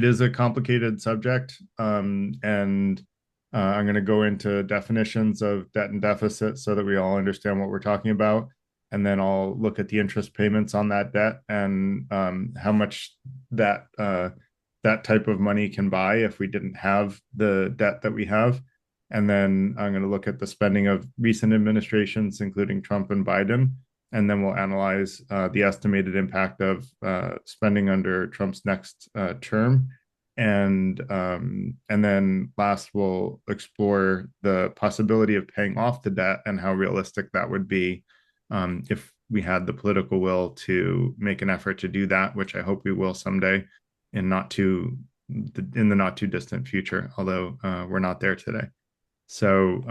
is a complicated subject, and I'm going to go into definitions of debt and deficit so that we all understand what we're talking about. And then I'll look at the interest payments on that debt and how much that type of money can buy if we didn't have the debt that we have. And then I'm going to look at the spending of recent administrations, including Trump and Biden. And then we'll analyze the estimated impact of spending under Trump's next term. And then last, we'll explore the possibility of paying off the debt and how realistic that would be if we had the political will to make an effort to do that, which I hope we will someday in the not too distant future, although we're not there today. So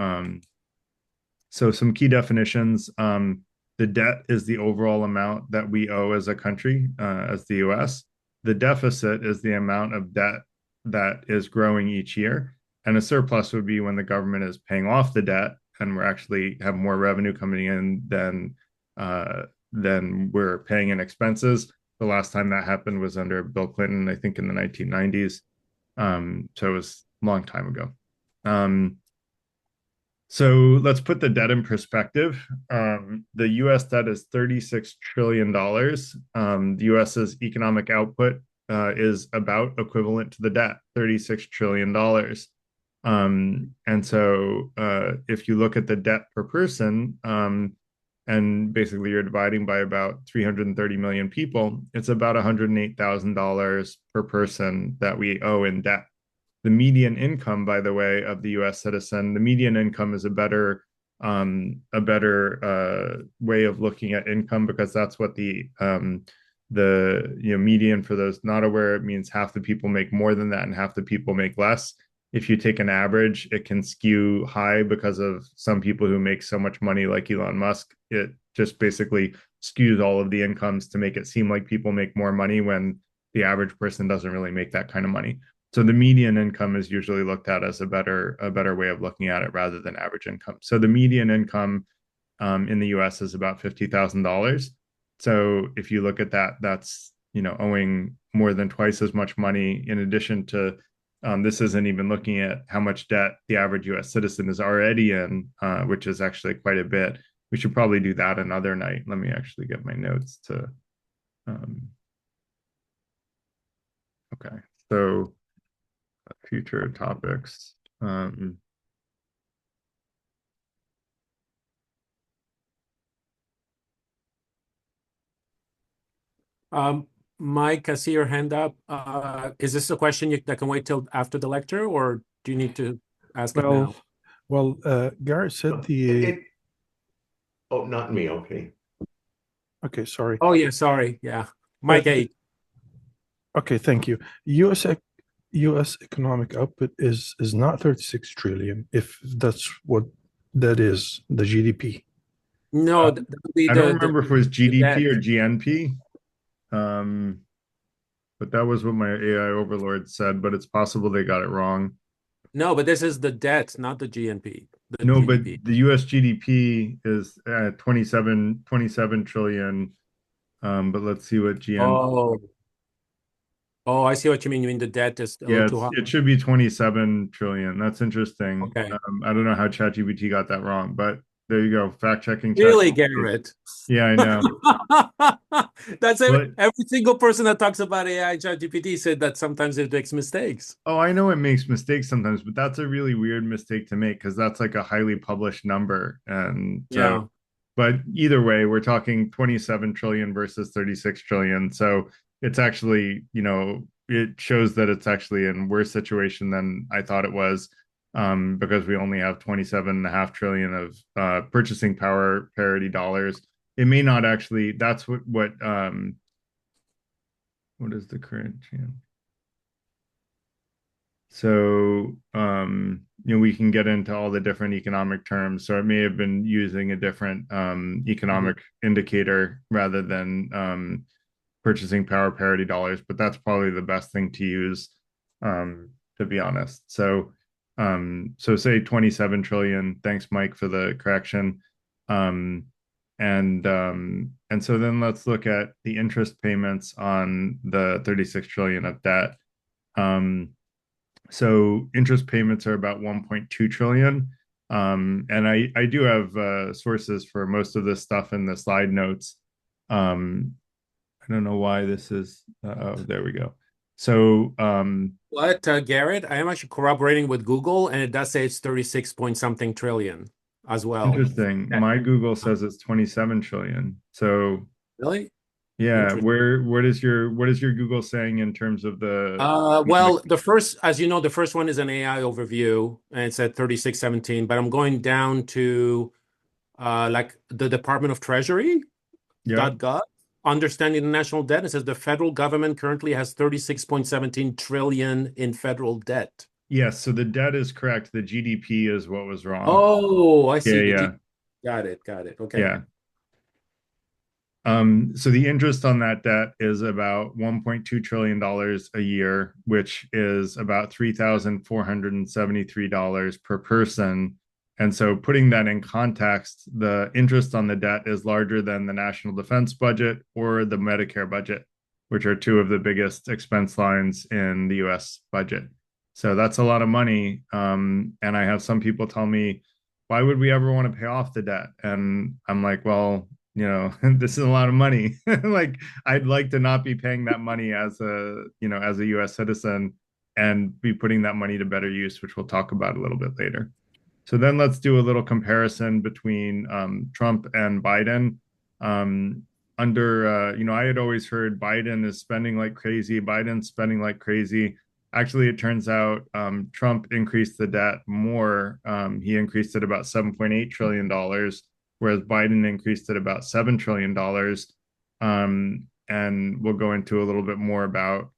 some key definitions. The debt is the overall amount that we owe as a country, as the U.S. The deficit is the amount of debt that is growing each year. And a surplus would be when the government is paying off the debt and we're actually have more revenue coming in than we're paying in expenses. The last time that happened was under Bill Clinton, I think in the 1990s. So it was a long time ago. So let's put the debt in perspective. The U.S. debt is $36 trillion. The U.S.'s economic output is about equivalent to the debt, $36 trillion. And so if you look at the debt per person, and basically you're dividing by about 330 million people, it's about $108,000 per person that we owe in debt. The median income, by the way, of the U.S. citizen, the median income is a better way of looking at income, because that's what the median, for those not aware, it means half the people make more than that and half the people make less. If you take an average, it can skew high because of some people who make so much money, like Elon Musk. It just basically skews all of the incomes to make it seem like people make more money when the average person doesn't really make that kind of money. So the median income is usually looked at as a better way of looking at it rather than average income. So the median income in the U.S. is about $50,000. So if you look at that, that's owing more than twice as much money. In addition to this isn't even looking at how much debt the average U.S. citizen is already in, which is actually quite a bit. We should probably do that another night. Let me actually get my notes to. Okay, so future topics. Mike, I see your hand up. Is this a question that can wait till after the lecture, or do you need to ask it now? Well, Garrett said Oh, not me. Okay. Okay, sorry. Oh, yeah, sorry. Yeah. Mike 8. Okay, thank you. U.S. economic output is not 36 trillion, if that's what that is, the GDP. No, I don't remember if it was GDP or GNP. But that was what my AI overlord said, but it's possible they got it wrong. No, but this is the debt, not the GNP. No, but the US GDP is at 27 trillion. But let's see what GNP. Oh, I see what you mean. You mean the debt is a Yeah, little too high. it should be 27 trillion. That's interesting. Okay. I don't know how ChatGPT got that wrong, but there you go. Fact checking. Really, Garrett? Yeah, I know. That's every single person that talks about AI, ChatGPT, said that sometimes it makes mistakes. Oh, I know it makes mistakes sometimes, but that's a really weird mistake to make because that's like a highly published number. And so, Yeah. But either way, we're talking 27 trillion versus 36 trillion. So it's actually, it shows that it's actually in worse situation than I thought it was, because we only have 27.5 trillion of purchasing power parity dollars. It may not actually, that's what is the current chance? So, we can get into all the different economic terms. So it may have been using a different economic indicator rather than purchasing power parity dollars, but that's probably the best thing to use, to be honest. So say 27 trillion. Thanks, Mike, for the correction. And so then let's look at the interest payments on the 36 trillion of debt. So interest payments are about 1.2 trillion. And I do have sources for most of this stuff in the slide notes. I don't know why this is. Oh, there we go. So What, Garrett? I am actually corroborating with Google, and it does say it's 36 point something trillion as well. interesting. My Google says it's 27 trillion. So Really? yeah, Interesting. what is your Google saying in terms of the Well, the first, as you know, the first one is an AI overview, and it's at 3617. But I'm going down to like the Department of Treasury yeah. .gov, understanding the national debt. It says the federal government currently has 36.17 trillion in federal debt. Yes, so the debt is correct. The GDP is what was wrong. Oh, I Yeah, see. yeah, Got it. Got it. Okay. yeah. So the interest on that debt is about $1.2 trillion a year, which is about $3,473 per person. And so putting that in context, the interest on the debt is larger than the national defense budget or the Medicare budget, which are two of the biggest expense lines in the US budget. So that's a lot of money. And I have some people tell me, why would we ever want to pay off the debt? And I'm like, well, this is a lot of money. Like, I'd like to not be paying that money as as a US citizen and be putting that money to better use, which we'll talk about a little bit later. So then let's do a little comparison between Trump and Biden. I had always heard Biden is spending like crazy. Biden's spending like crazy. Actually, it turns out Trump increased the debt more. He increased it about $7.8 trillion, whereas Biden increased it about $7 trillion. And we'll go into a little bit more about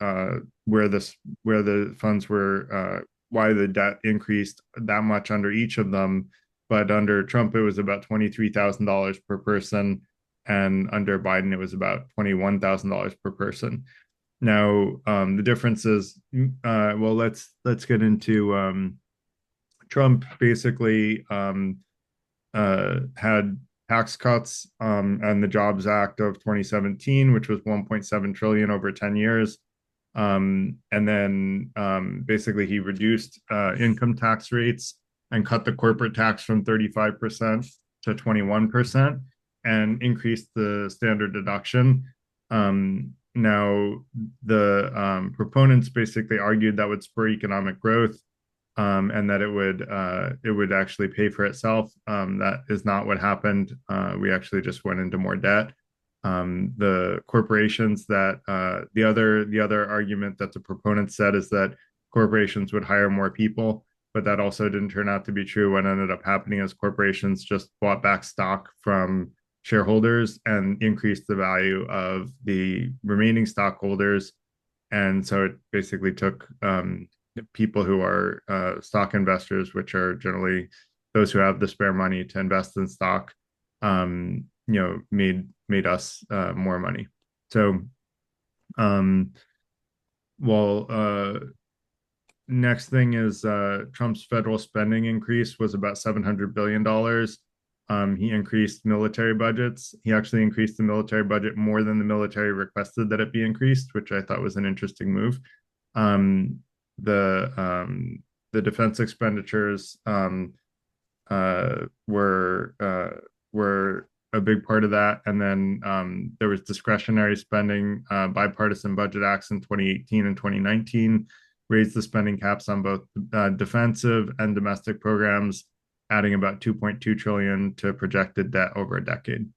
where the funds were, why the debt increased that much under each of them. But under Trump, it was about $23,000 per person, and under Biden, it was about $21,000 per person. Now, the difference is, well, let's get into Trump. Basically, had tax cuts and the Jobs Act of 2017, which was 1.7 trillion over 10 years. And then basically he reduced income tax rates and cut the corporate tax from 35% to 21% and increased the standard deduction. Now, the proponents basically argued that would spur economic growth and that it would actually pay for itself. That is not what happened. We actually just went into more debt. The corporations that the other argument that the proponents said is that corporations would hire more people, but that also didn't turn out to be true. What ended up happening is corporations just bought back stock from shareholders and increased the value of the remaining stockholders. And so it basically took people who are stock investors, which are generally those who have the spare money to invest in stock, made us more money. So, next thing is Trump's federal spending increase was about $700 billion. He increased military budgets. He actually increased the military budget more than the military requested that it be increased, which I thought was an interesting move. The defense expenditures were a big part of that, and then there was discretionary spending. Bipartisan budget acts in 2018 and 2019 raised the spending caps on both defensive and domestic programs, adding about 2.2 trillion to projected debt over a decade.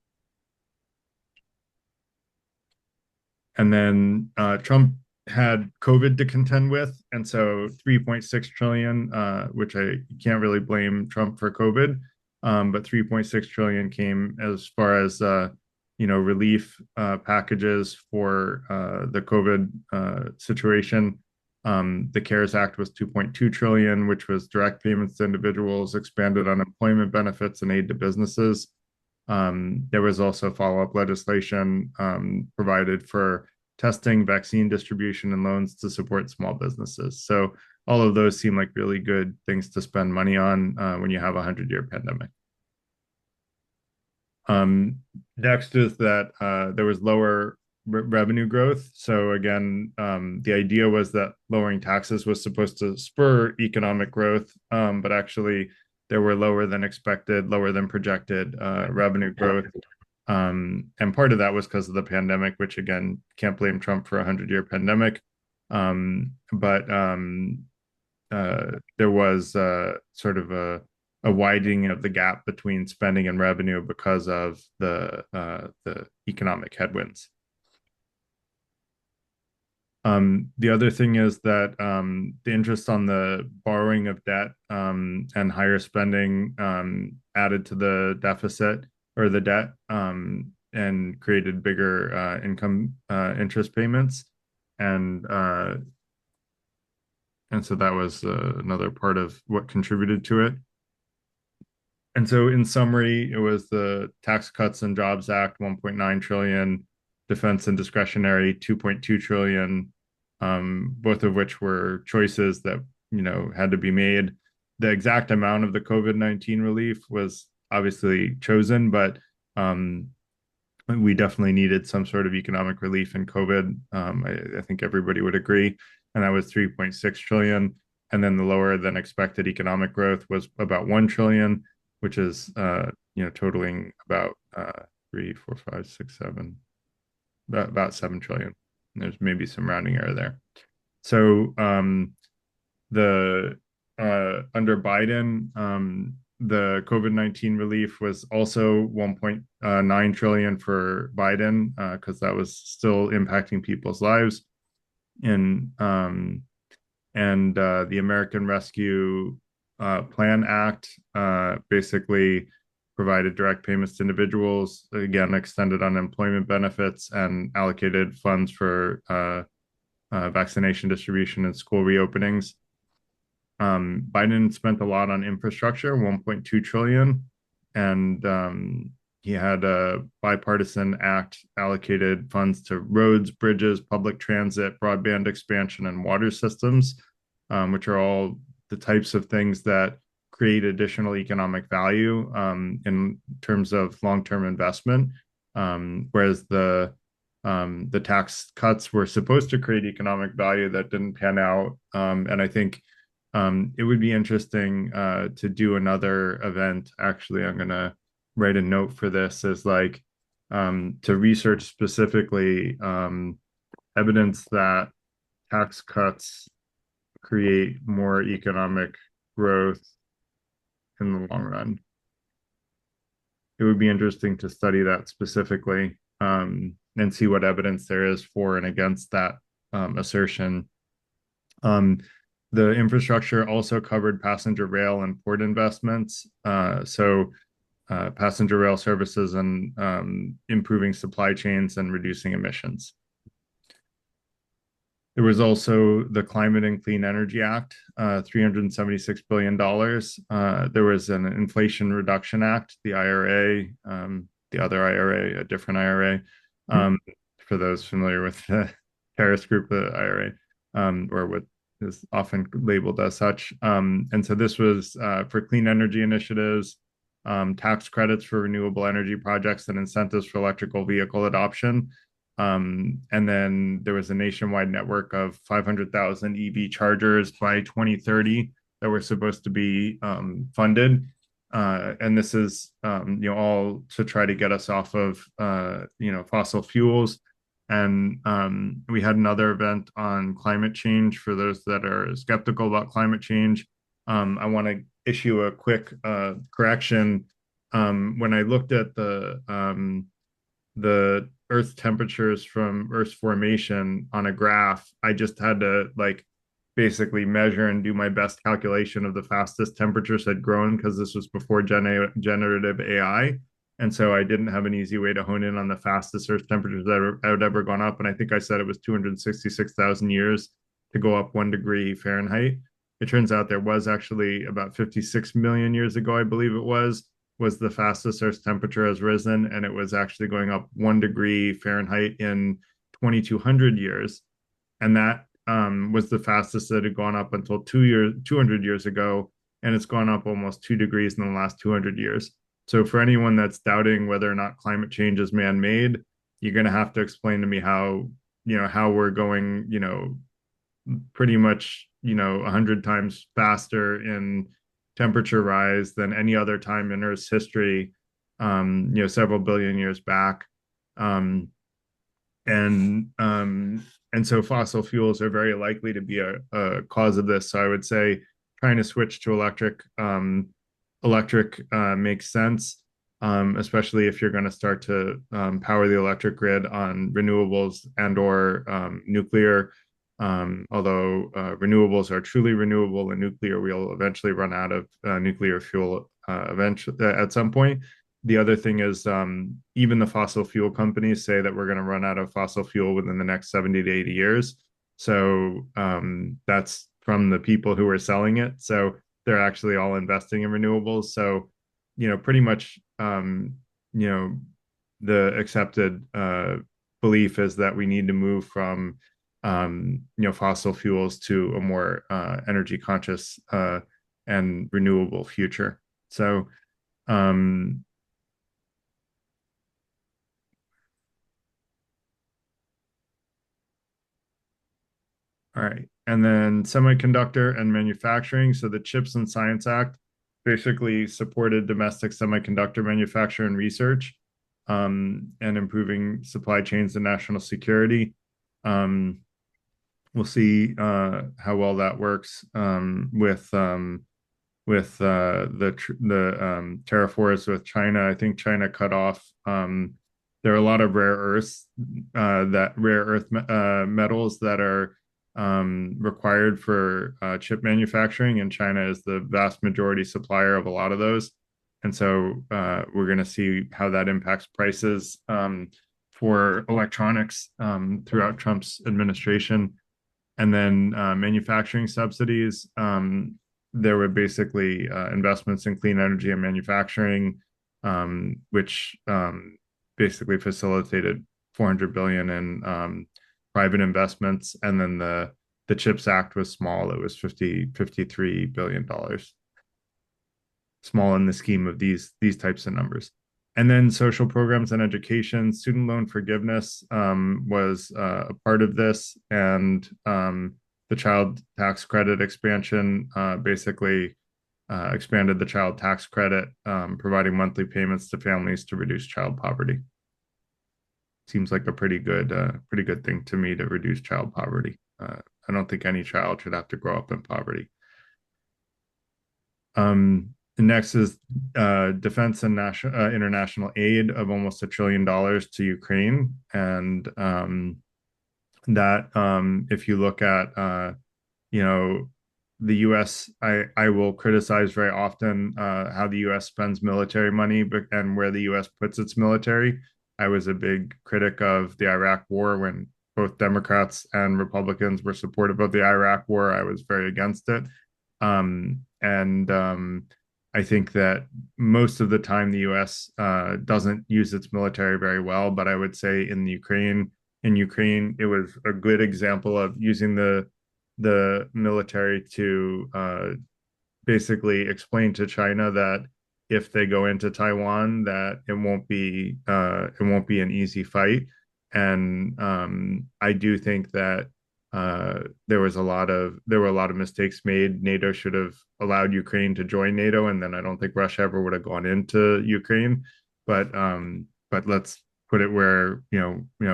And then Trump had COVID to contend with, and so 3.6 trillion, which I can't really blame Trump for COVID, but 3.6 trillion came as far as relief packages for the COVID situation. The CARES Act was 2.2 trillion, which was direct payments to individuals, expanded unemployment benefits, and aid to businesses. There was also follow-up legislation provided for testing, vaccine distribution, and loans to support small businesses. So all of those seem like really good things to spend money on when you have a 100-year pandemic. Next is that there was lower revenue growth. So again, the idea was that lowering taxes was supposed to spur economic growth, but actually there were lower than expected, lower than projected revenue growth. And part of that was because of the pandemic, which again, can't blame Trump for a 100-year pandemic. But there was sort of a widening of the gap between spending and revenue because of the economic headwinds. The other thing is that the interest on the borrowing of debt and higher spending added to the deficit or the debt and created bigger income interest payments. And so that was another part of what contributed to it. And so in summary, it was the Tax Cuts and Jobs Act, 1.9 trillion, defense and discretionary, 2.2 trillion, both of which were choices that, had to be made. The exact amount of the COVID-19 relief was obviously chosen, but we definitely needed some sort of economic relief in COVID. I think everybody would agree. And that was 3.6 trillion. And then the lower than expected economic growth was about 1 trillion, which is, totaling about 3, 4, 5, 6, 7, about 7 trillion. And there's maybe some rounding error there. So under Biden, the COVID-19 relief was also 1.9 trillion for Biden because that was still impacting people's lives. And the American Rescue Plan Act basically provided direct payments to individuals, again, extended unemployment benefits, and allocated funds for vaccination distribution and school reopenings. Biden spent a lot on infrastructure, 1.2 trillion, and he had a bipartisan act allocated funds to roads, bridges, public transit, broadband expansion, and water systems, which are all the types of things that create additional economic value in terms of long-term investment, whereas the tax cuts were supposed to create economic value that didn't pan out. And I think it would be interesting to do another event. Actually, I'm going to write a note for this as to research specifically evidence that tax cuts create more economic growth in the long run. It would be interesting to study that specifically and see what evidence there is for and against that assertion. The infrastructure also covered passenger rail and port investments. So passenger rail services and improving supply chains and reducing emissions. There was also the Climate and Clean Energy Act, $376 billion. There was an Inflation Reduction Act, the IRA, the other IRA, a different IRA, for those familiar with the terrorist group, the IRA, or what is often labeled as such. And so this was for clean energy initiatives, tax credits for renewable energy projects, and incentives for electrical vehicle adoption. And then there was a nationwide network of 500,000 EV chargers by 2030 that were supposed to be funded. And this is, all to try to get us off of, fossil fuels. And we had another event on climate change for those that are skeptical about climate change. I want to issue a quick correction. When I looked at the Earth temperatures from Earth's formation on a graph, I just had to basically measure and do my best calculation of the fastest temperatures had grown, because this was before generative AI. And so I didn't have an easy way to hone in on the fastest Earth temperatures that had ever gone up. And I think I said it was 266,000 years to go up 1 degree Fahrenheit. It turns out there was actually about 56 million years ago, I believe it was the fastest Earth's temperature has risen, and it was actually going up 1 degree Fahrenheit in 2,200 years. And that was the fastest that had gone up until 200 years ago, and it's gone up almost 2 degrees in the last 200 years. So for anyone that's doubting whether or not climate change is man-made, you're going to have to explain to me how, how we're going, pretty much, 100 times faster in temperature rise than any other time in Earth's history, several billion years back. Um, and um, and so fossil fuels are very likely to be a cause of this. So I would say trying to switch to electric makes sense, especially if you're going to start to power the electric grid on renewables and or nuclear. Although renewables are truly renewable, and nuclear will eventually run out of nuclear fuel eventually at some point. The other thing is even the fossil fuel companies say that we're going to run out of fossil fuel within the next 70 to 80 years. So that's from the people who are selling it. So they're actually all investing in renewables. So, pretty much, the accepted belief is that we need to move from, fossil fuels to a more energy conscious and renewable future. So, um, all right. And then semiconductor and manufacturing. So the CHIPS and Science Act basically supported domestic semiconductor manufacture and research, and improving supply chains and national security. We'll see how well that works with the tariff wars with China. I think China cut off. There are a lot of rare earth metals that are required for chip manufacturing, and China is the vast majority supplier of a lot of those. And so we're going to see how that impacts prices for electronics throughout Trump's administration. And then manufacturing subsidies. There were basically investments in clean energy and manufacturing, which basically facilitated 400 billion in private investments. And then the CHIPS Act was small. It was $53 billion. Small in the scheme of these types of numbers. And then social programs and education, student loan forgiveness was a part of this, and the child tax credit expansion basically expanded the child tax credit, providing monthly payments to families to reduce child poverty. Seems like a pretty good thing to me to reduce child poverty. I don't think any child should have to grow up in poverty. Next is defense and international aid of almost $1 trillion to Ukraine. And that if you look at, the U.S., I will criticize very often how the U.S. spends military money and where the U.S. puts its military. I was a big critic of the Iraq War when both Democrats and Republicans were supportive of the Iraq War. I was very against it. I think that most of the time the U.S. Doesn't use its military very well, but I would say in Ukraine, it was a good example of using the military to basically explain to China that if they go into Taiwan, that it won't be an easy fight. And I do think that there were a lot of mistakes made. NATO should have allowed Ukraine to join NATO, and then I don't think Russia ever would have gone into Ukraine. But let's put it where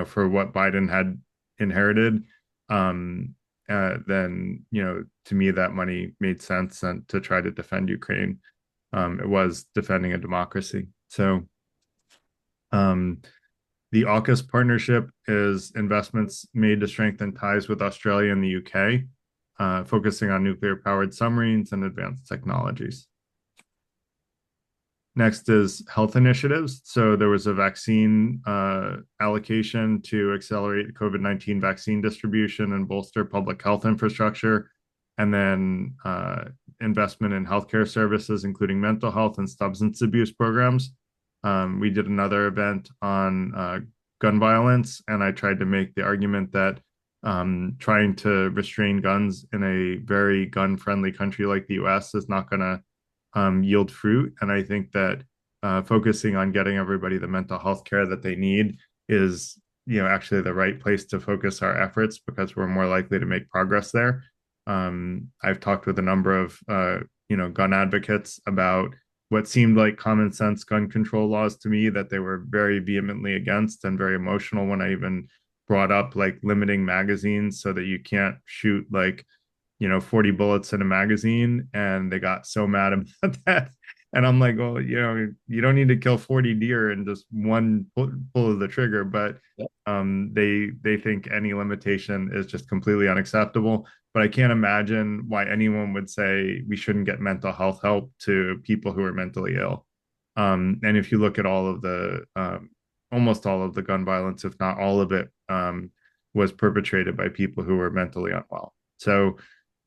for what Biden had inherited, then to me that money made sense and to try to defend Ukraine. It was defending a democracy. So the AUKUS partnership is investments made to strengthen ties with Australia and the UK, focusing on nuclear-powered submarines and advanced technologies. Next is health initiatives. So there was a vaccine allocation to accelerate COVID-19 vaccine distribution and bolster public health infrastructure, and then investment in healthcare services, including mental health and substance abuse programs. We did another event on gun violence, and I tried to make the argument that trying to restrain guns in a very gun-friendly country like the U.S. is not going to yield fruit. And I think that focusing on getting everybody the mental health care that they need is actually the right place to focus our efforts because we're more likely to make progress there. I've talked with a number of gun advocates about what seemed like common sense gun control laws to me that they were very vehemently against and very emotional when I even brought up like limiting magazines so that you can't shoot like 40 bullets in a magazine, and they got so mad about that. And I'm like, well, you don't need to kill 40 deer in just one pull of the trigger, but they think any limitation is just completely unacceptable. But I can't imagine why anyone would say we shouldn't get mental health help to people who are mentally ill. And if you look at all of the almost all of the gun violence, if not all of it, was perpetrated by people who were mentally unwell. So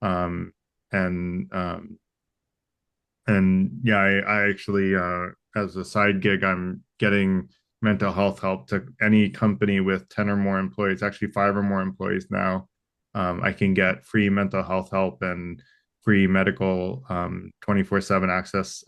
um, and yeah, I actually as a side gig, I'm getting mental health help to any company with 10 or more employees, actually 5 or more employees now. I can get free mental health help and free medical 24/7 access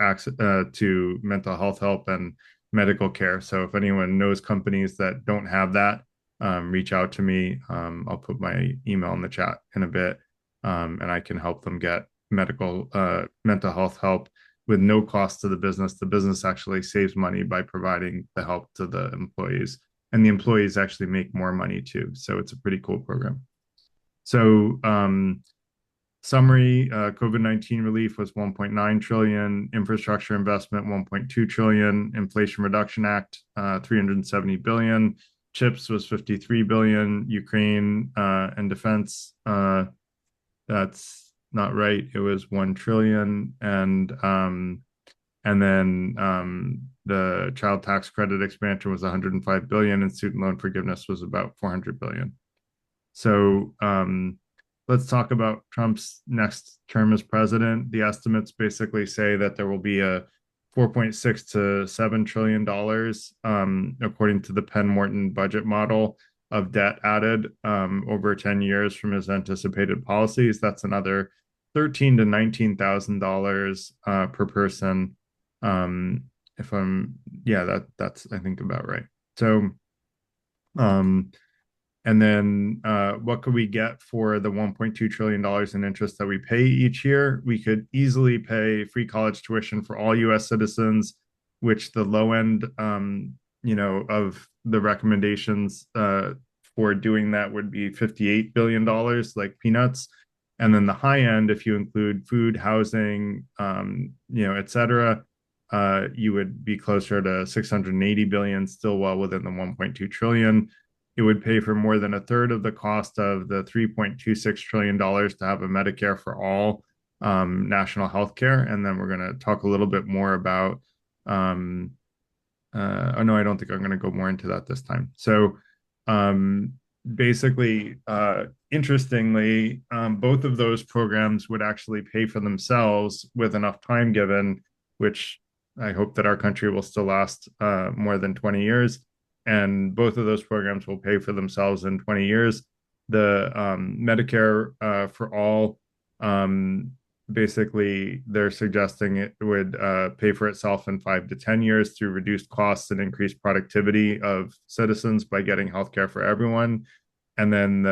to mental health help and medical care. So if anyone knows companies that don't have that, reach out to me. I'll put my email in the chat in a bit, and I can help them get mental health help with no cost to the business. The business actually saves money by providing the help to the employees, and the employees actually make more money too. So it's a pretty cool program. So summary, COVID-19 relief was 1.9 trillion, infrastructure investment 1.2 trillion, Inflation Reduction Act 370 billion, chips was 53 billion, Ukraine and defense, that's not right. It was 1 trillion. And then the child tax credit expansion was 105 billion, and student loan forgiveness was about 400 billion. So let's talk about Trump's next term as president. The estimates basically say that there will be a 4.6 to $7 trillion, according to the Penn Morton budget model, of debt added over 10 years from his anticipated policies. That's another $13,000 to $19,000 per person. If I'm, yeah, that's I think about right. So, and then what could we get for the $1.2 trillion in interest that we pay each year? We could easily pay free college tuition for all US citizens, which the low end, of the recommendations for doing that would be $58 billion, like peanuts. And then the high end, if you include food, housing, et cetera, you would be closer to 680 billion, still well within the 1.2 trillion. It would pay for more than a third of the cost of the $3.26 trillion to have a Medicare for all national health care. And then we're going to talk a little bit more about, oh no, I don't think I'm going to go more into that this time. So basically, interestingly, both of those programs would actually pay for themselves with enough time given, which I hope that our country will still last more than 20 years. And both of those programs will pay for themselves in 20 years. The Medicare for all, basically, they're suggesting it would pay for itself in 5 to 10 years through reduced costs and increased productivity of citizens by getting healthcare for everyone. And then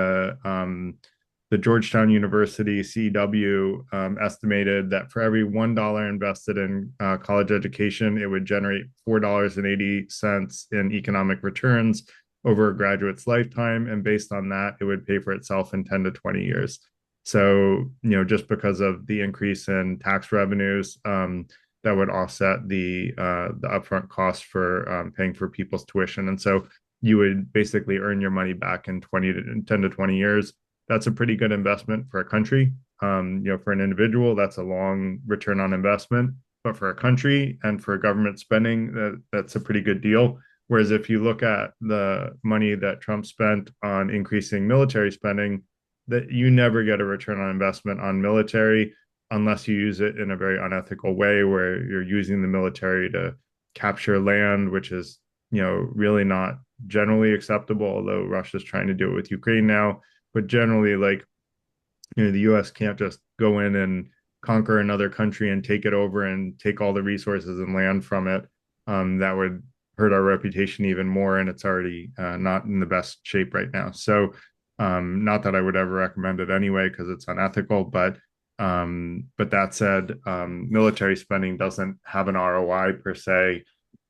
the Georgetown University CW estimated that for every $1 invested in college education, it would generate $4.80 in economic returns over a graduate's lifetime. And based on that, it would pay for itself in 10 to 20 years. So, just because of the increase in tax revenues, that would offset the upfront cost for paying for people's tuition. And so you would basically earn your money back in 10 to 20 years. That's a pretty good investment for a country. For an individual, that's a long return on investment. But for a country and for government spending, that's a pretty good deal. Whereas if you look at the money that Trump spent on increasing military spending, that you never get a return on investment on military unless you use it in a very unethical way where you're using the military to capture land, which is, really not generally acceptable, although Russia's trying to do it with Ukraine now. But generally, like, the US can't just go in and conquer another country and take it over and take all the resources and land from it. That would hurt our reputation even more, and it's already not in the best shape right now. So, not that I would ever recommend it anyway because it's unethical, but that said, military spending doesn't have an ROI per se.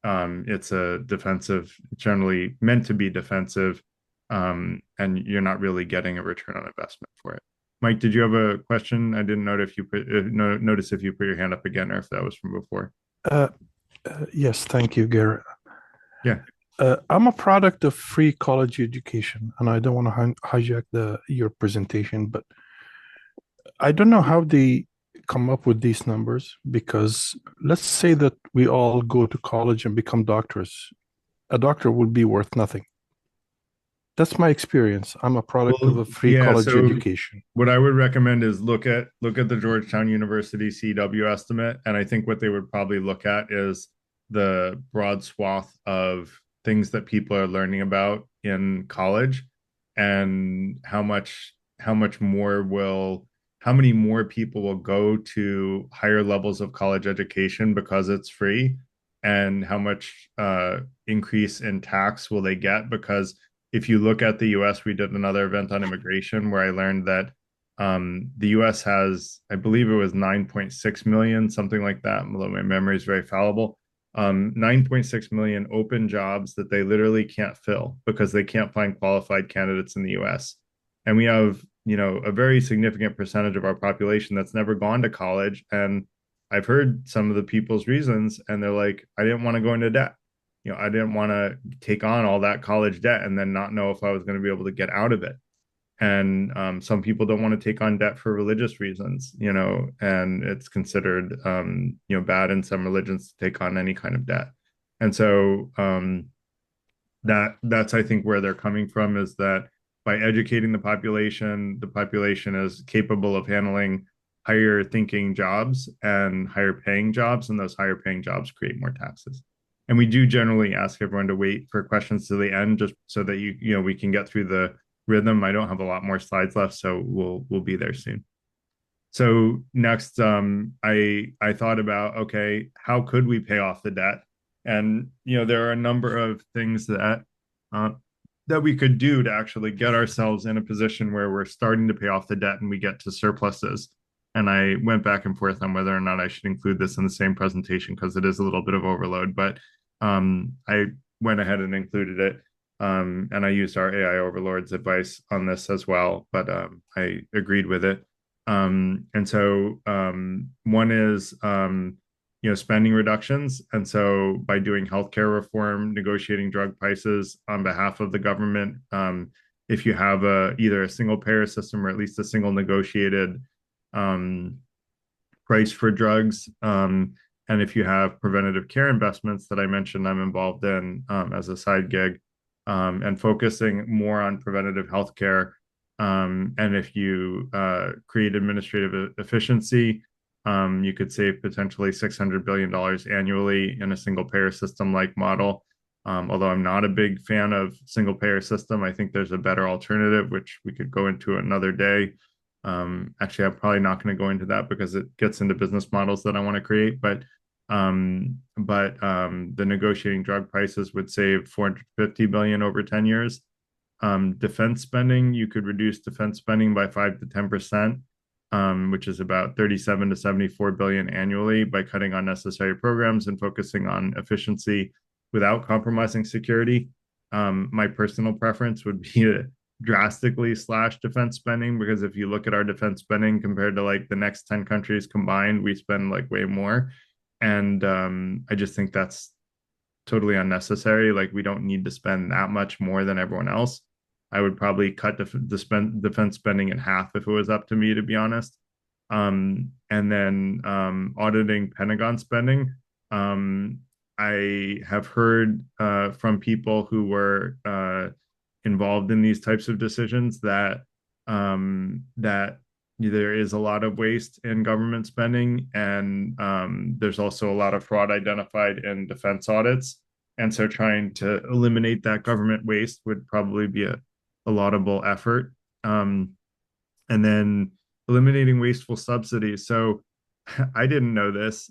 It's a defensive, generally meant to be defensive, and you're not really getting a return on investment for it. Mike, did you have a question? I didn't notice if you put your hand up again or if that was from before. Uh, yes, thank you, Garrett. Yeah. I'm a product of free college education, and I don't want to hijack your presentation, but I don't know how they come up with these numbers because let's say that we all go to college and become doctors. A doctor will be worth nothing. That's my experience. I'm a product of a free Yeah, college so education. what I would recommend is look at the Georgetown University CW estimate, and I think what they would probably look at is the broad swath of things that people are learning about in college, and how many more people will go to higher levels of college education because it's free, and how much increase in tax will they get because if you look at the US, we did another event on immigration where I learned that the US has, I believe it was 9.6 million, something like that, although my memory is very fallible. 9.6 million open jobs that they literally can't fill because they can't find qualified candidates in the US. And we have, a very significant percentage of our population that's never gone to college. And I've heard some of the people's reasons, and they're like, I didn't want to go into debt. I didn't want to take on all that college debt and then not know if I was going to be able to get out of it. And some people don't want to take on debt for religious reasons, and it's considered, bad in some religions to take on any kind of debt. And so that's I think where they're coming from is that by educating the population is capable of handling higher thinking jobs and higher paying jobs, and those higher paying jobs create more taxes. And we do generally ask everyone to wait for questions to the end just so that we can get through the rhythm. I don't have a lot more slides left, so we'll be there soon. So next, I thought about, okay, how could we pay off the debt? And there are a number of things that we could do to actually get ourselves in a position where we're starting to pay off the debt and we get to surpluses. And I went back and forth on whether or not I should include this in the same presentation because it is a little bit of overload, but I went ahead and included it. And I used our AI overlords advice on this as well, but I agreed with it. And so one is, spending reductions. And so by doing healthcare reform, negotiating drug prices on behalf of the government, if you have either a single payer system or at least a single negotiated price for drugs, and if you have preventative care investments that I mentioned I'm involved in as a side gig, and focusing more on preventative healthcare, and if you create administrative efficiency, you could save potentially $600 billion annually in a single payer system like model. Although I'm not a big fan of single payer system, I think there's a better alternative, which we could go into another day. Actually, I'm probably not going to go into that because it gets into business models that I want to create. But the negotiating drug prices would save 450 billion over 10 years. Defense spending, you could reduce defense spending by 5 to 10%, which is about 37 to 74 billion annually by cutting unnecessary programs and focusing on efficiency without compromising security. My personal preference would be to drastically slash defense spending, because if you look at our defense spending compared to like the next 10 countries combined, we spend like way more. And I just think that's totally unnecessary. Like, we don't need to spend that much more than everyone else. I would probably cut defense spending in half if it was up to me, to be honest. And then auditing Pentagon spending. I have heard from people who were involved in these types of decisions that there is a lot of waste in government spending, and there's also a lot of fraud identified in defense audits. And so trying to eliminate that government waste would probably be a laudable effort. And then eliminating wasteful subsidies. So I didn't know this.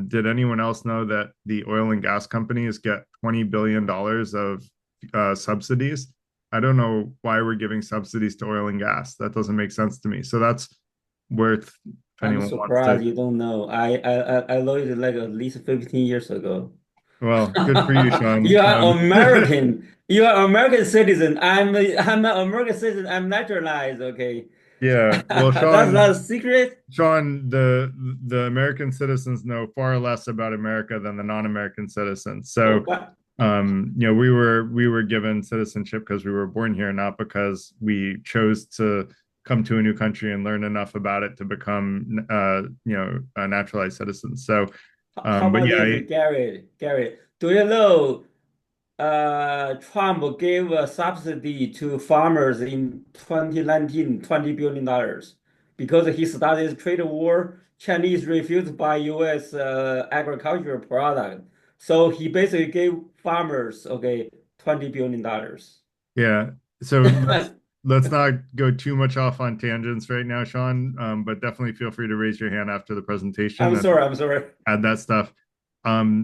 Did anyone else know that the oil and gas companies get $20 billion of subsidies? I don't know why we're giving subsidies to oil and gas. That doesn't make sense to me. So that's worth, if I'm anyone wants surprised to. you don't know. I learned it like at least 15 years ago. Well, good for you, Sean. You are American. You are American citizen. I'm an American citizen. I'm naturalized. Okay. Yeah. Well, That's not a secret. Sean, the American citizens know far less about America than the non-American citizens. Oh, So, but we were given citizenship because we were born here, not because we chose to come to a new country and learn enough about it to become, a naturalized citizens. So, how but about yeah, this, Garrett? Garrett, do you know Trump gave a subsidy to farmers in 2019, $20 billion because he started trade war. Chinese refused to buy U.S. Agricultural product. So he basically gave farmers, okay, $20 billion. yeah. So let's not go too much off on tangents right now, Sean. But definitely feel free to raise your hand after the presentation I'm and sorry, I'm sorry. add that stuff.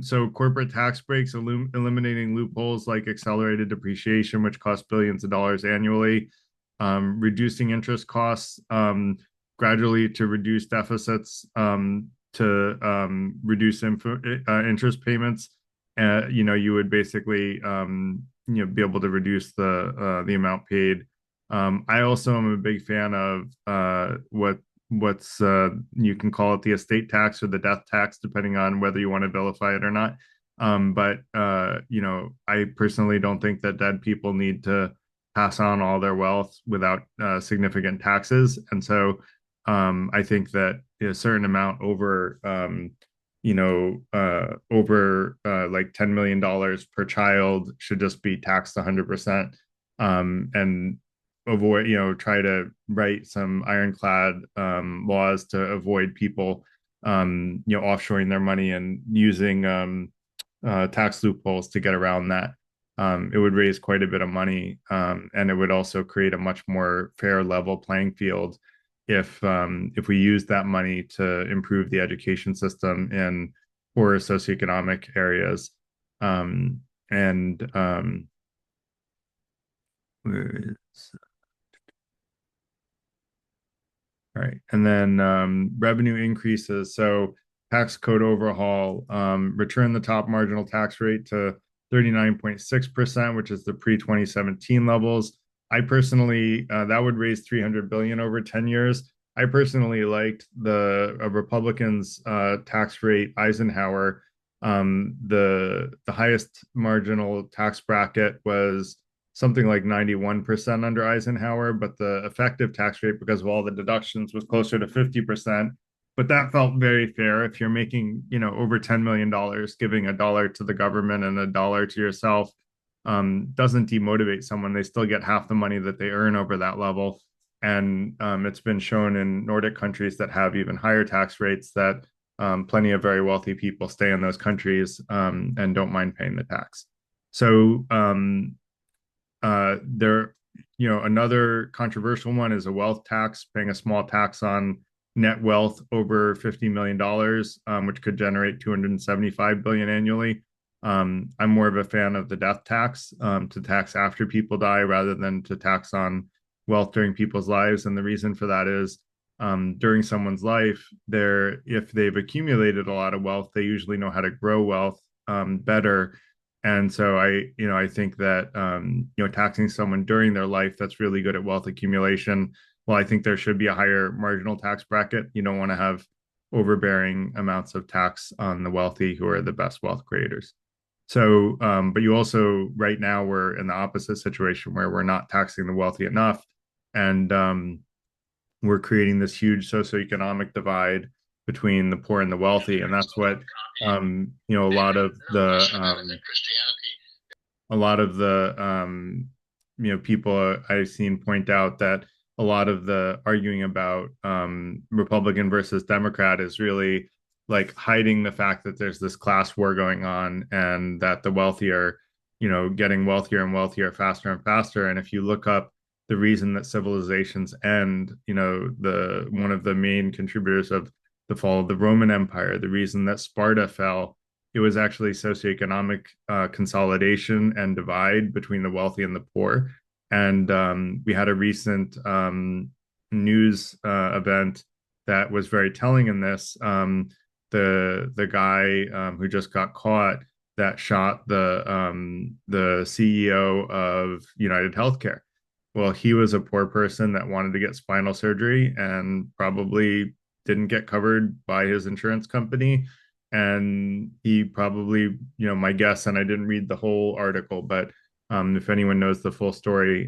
So corporate tax breaks, eliminating loopholes like accelerated depreciation, which costs billions of dollars annually, reducing interest costs, gradually to reduce deficits, to reduce interest payments. You would basically, be able to reduce the amount paid. I also am a big fan of what's you can call it the estate tax or the death tax, depending on whether you want to vilify it or not. But I personally don't think that dead people need to pass on all their wealth without significant taxes. And so I think that a certain amount over like $10 million per child should just be taxed 100%. And avoid, try to write some ironclad laws to avoid people, offshoring their money and using tax loopholes to get around that. It would raise quite a bit of money, and it would also create a much more fair, level playing field if we use that money to improve the education system in poorer socioeconomic areas. And All right. And then revenue increases. So tax code overhaul, return the top marginal tax rate to 39.6%, which is the pre-2017 levels. I personally, that would raise 300 billion over 10 years. I personally liked the Republicans' tax rate, Eisenhower. The highest marginal tax bracket was something like 91% under Eisenhower, but the effective tax rate, because of all the deductions, was closer to 50%. But that felt very fair. If you're making, over $10 million, giving $1 to the government and $1 to yourself doesn't demotivate someone. They still get half the money that they earn over that level. And it's been shown in Nordic countries that have even higher tax rates that plenty of very wealthy people stay in those countries and don't mind paying the tax. So another controversial one is a wealth tax, paying a small tax on net wealth over $50 million, which could generate 275 billion annually. I'm more of a fan of the death tax, to tax after people die rather than to tax on wealth during people's lives. And the reason for that is during someone's life, if they've accumulated a lot of wealth, they usually know how to grow wealth better. And so I think that taxing someone during their life that's really good at wealth accumulation, well, I think there should be a higher marginal tax bracket. You don't want to have overbearing amounts of tax on the wealthy who are the best wealth creators. So, but you also, right now, we're in the opposite situation where we're not taxing the wealthy enough, and we're creating this huge socioeconomic divide between the poor and the wealthy, and that's what a lot of the people I've seen point out that a lot of the arguing about Republican versus Democrat is really like hiding the fact that there's this class war going on and that the wealthy are, getting wealthier and wealthier faster and faster. And if you look up the reason that civilizations end, the one of the main contributors of the fall of the Roman Empire, the reason that Sparta fell. It was actually socioeconomic consolidation and divide between the wealthy and the poor. And we had a recent news event that was very telling in this. The guy who just got caught that shot the CEO of United Healthcare. Well, he was a poor person that wanted to get spinal surgery and probably didn't get covered by his insurance company. And he probably, my guess, and I didn't read the whole article, but if anyone knows the full story,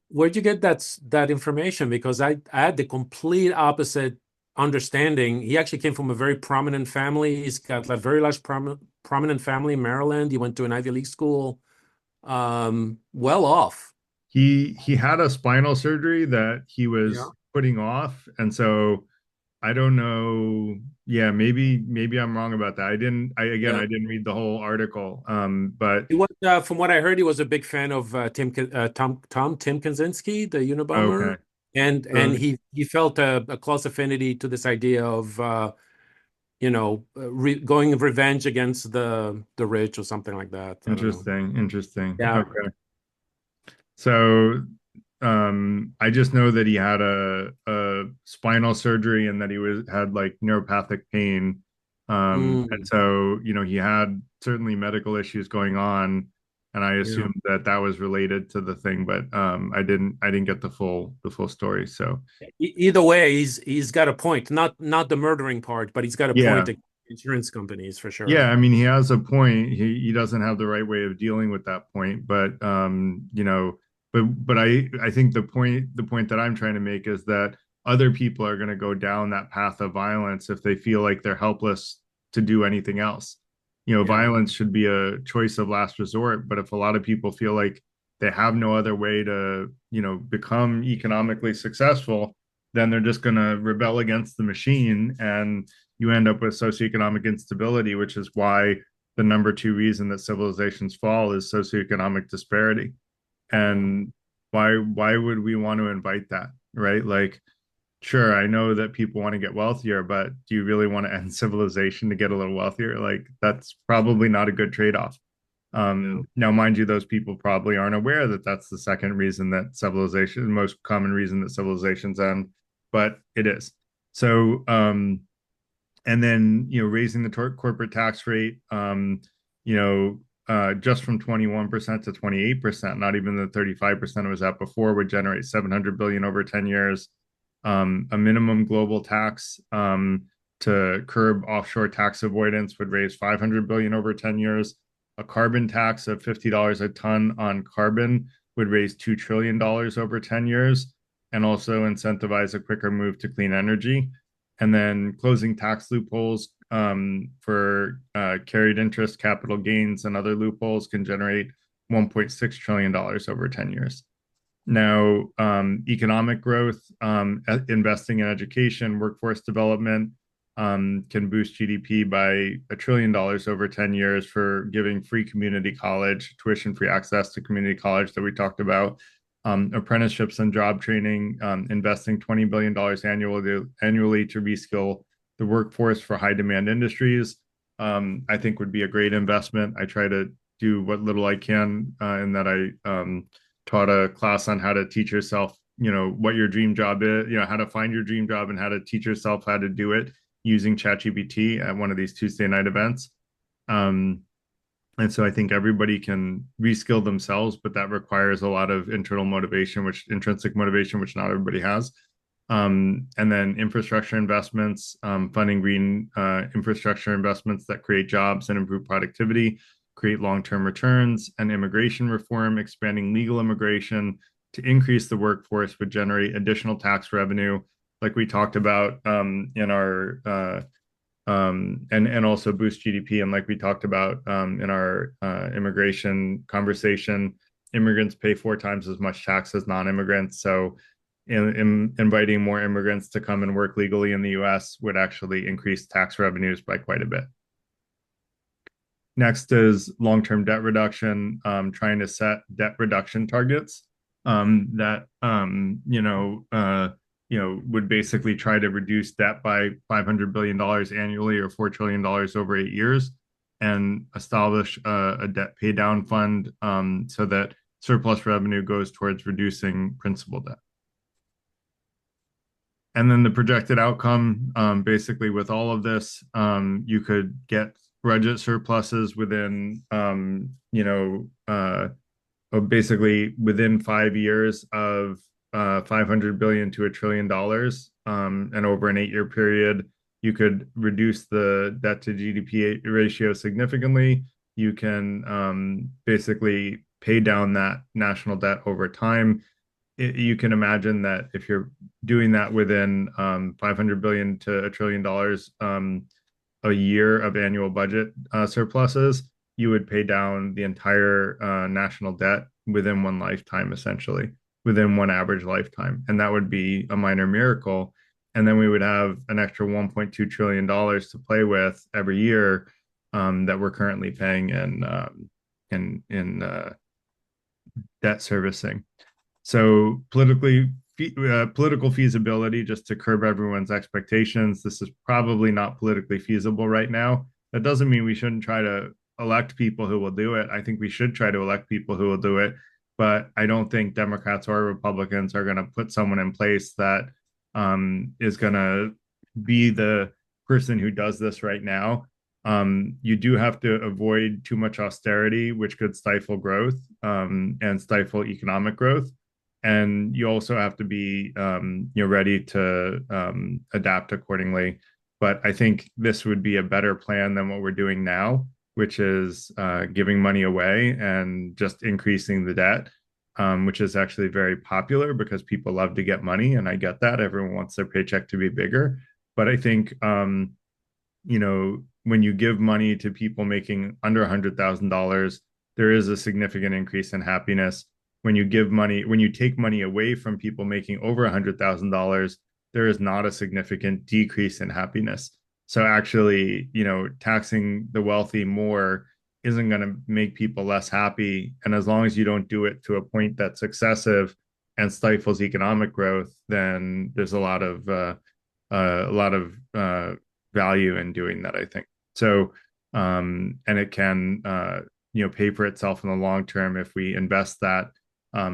Where'd you get that information? Because I had the complete opposite understanding. He actually came from a very prominent family. He's got a very large prominent family in Maryland. He went to an Ivy League school. Well off. he had a spinal surgery that he Yeah. was putting off, and so I don't know. Yeah, maybe I'm wrong about that. Yeah. I didn't read the whole article. But He was, from what I heard, he was a big fan of Tim Kaczynski, the okay. Unabomber, and So he felt a close affinity to this idea of going revenge against the rich or something like that. I don't know. interesting. Yeah. Okay. So I just know that he had a spinal surgery and that he had like neuropathic pain. And Mm, so, he had certainly medical issues going on, and I yeah. assumed that that was related to the thing, but I didn't get the full story. So Either way, he's got a point. Not the murdering part, but he's got a point yeah. against insurance companies for Yeah, sure. I mean, he has a point. He doesn't have the right way of dealing with that point, but but I think the point that I'm trying to make is that other people are going to go down that path of violence if they feel like they're helpless to do anything else. Yeah. Violence should be a choice of last resort, but if a lot of people feel like they have no other way to, become economically successful, then they're just going to rebel against the machine, and you end up with socioeconomic instability, which is why the number two reason that civilizations fall is socioeconomic disparity. Yeah. And why would we want to invite that, right? Like, sure, I know that people want to get wealthier, but do you really want to end civilization to get a little wealthier? Like, that's probably not a good trade-off. Yeah. Now, mind you, those people probably aren't aware that that's the second reason that civilization, most common reason that civilizations end, but it is. So, and then raising the corporate tax rate, just from 21% to 28%, not even the 35% it was at before, would generate 700 billion over 10 years. A minimum global tax to curb offshore tax avoidance would raise 500 billion over 10 years. A carbon tax of $50 a ton on carbon would raise $2 trillion over 10 years, and also incentivize a quicker move to clean energy. And then closing tax loopholes for carried interest, capital gains, and other loopholes can generate $1.6 trillion over 10 years. Now, economic growth, investing in education, workforce development can boost GDP by $1 trillion over 10 years for giving free community college, tuition free access to community college that we talked about, apprenticeships and job training, investing $20 billion annually to reskill the workforce for high demand industries. I think would be a great investment. I try to do what little I can in that I taught a class on how to teach yourself, what your dream job is, how to find your dream job and how to teach yourself how to do it using ChatGPT at one of these Tuesday night events. Um, and so I think everybody can reskill themselves, but that requires a lot of internal motivation, intrinsic motivation, which not everybody has. And then infrastructure investments, funding green infrastructure investments that create jobs and improve productivity, create long-term returns, and immigration reform, expanding legal immigration to increase the workforce would generate additional tax revenue, like we talked about in our and also boost GDP. And like we talked about in our immigration conversation, immigrants pay 4 times as much tax as non-immigrants. So inviting more immigrants to come and work legally in the U.S. would actually increase tax revenues by quite a bit. Next is long-term debt reduction, trying to set debt reduction targets that would basically try to reduce debt by $500 billion annually or $4 trillion over 8 years and establish a debt pay down fund so that surplus revenue goes towards reducing principal debt. And then the projected outcome, basically with all of this, you could get budget surpluses within, basically within 5 years of 500 billion to $1 trillion, and over an 8-year period, you could reduce the debt to GDP ratio significantly. You can basically pay down that national debt over time. You can imagine that if you're doing that within 500 billion to $1 trillion a year of annual budget surpluses, you would pay down the entire national debt within one lifetime, essentially, within one average lifetime. And that would be a minor miracle. And then we would have an extra $1.2 trillion to play with every year that we're currently paying in debt servicing. So political feasibility, just to curb everyone's expectations, this is probably not politically feasible right now. That doesn't mean we shouldn't try to elect people who will do it. I think we should try to elect people who will do it, but I don't think Democrats or Republicans are going to put someone in place that is going to be the person who does this right now. You do have to avoid too much austerity, which could stifle growth and stifle economic growth. And you also have to be ready to adapt accordingly. But I think this would be a better plan than what we're doing now, which is giving money away and just increasing the debt, which is actually very popular because people love to get money. And I get that. Everyone wants their paycheck to be bigger. But I think, when you give money to people making under $100,000, there is a significant increase in happiness. When you take money away from people making over $100,000, there is not a significant decrease in happiness. So actually, taxing the wealthy more isn't going to make people less happy. And as long as you don't do it to a point that's excessive and stifles economic growth, then there's a lot of value in doing that, I think. So, and it can, pay for itself in the long term if we invest that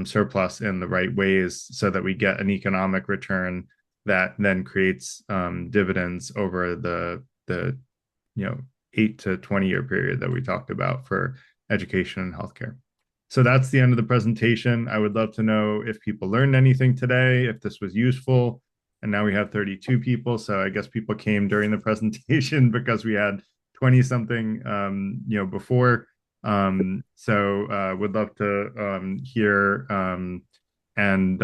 surplus in the right ways so that we get an economic return that then creates dividends over the 8 to 20-year period that we talked about for education and healthcare. So that's the end of the presentation. I would love to know if people learned anything today, if this was useful. And now we have 32 people. So I guess people came during the presentation because we had 20 something, before. So would love to hear, and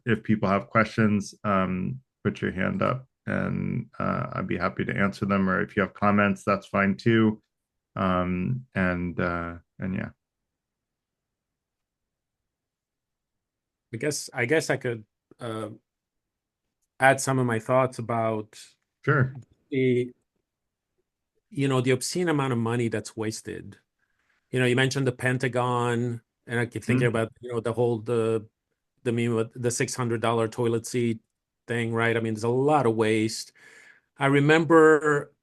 if people have questions, put your hand up and I'd be happy to answer them. Or if you have comments, that's fine too. And yeah. I guess I could add some of my thoughts about Sure. the obscene amount of money that's wasted. You mentioned the Pentagon, and I keep thinking about the meme with the $600 toilet seat thing, right? I mean, there's a lot of waste. I remember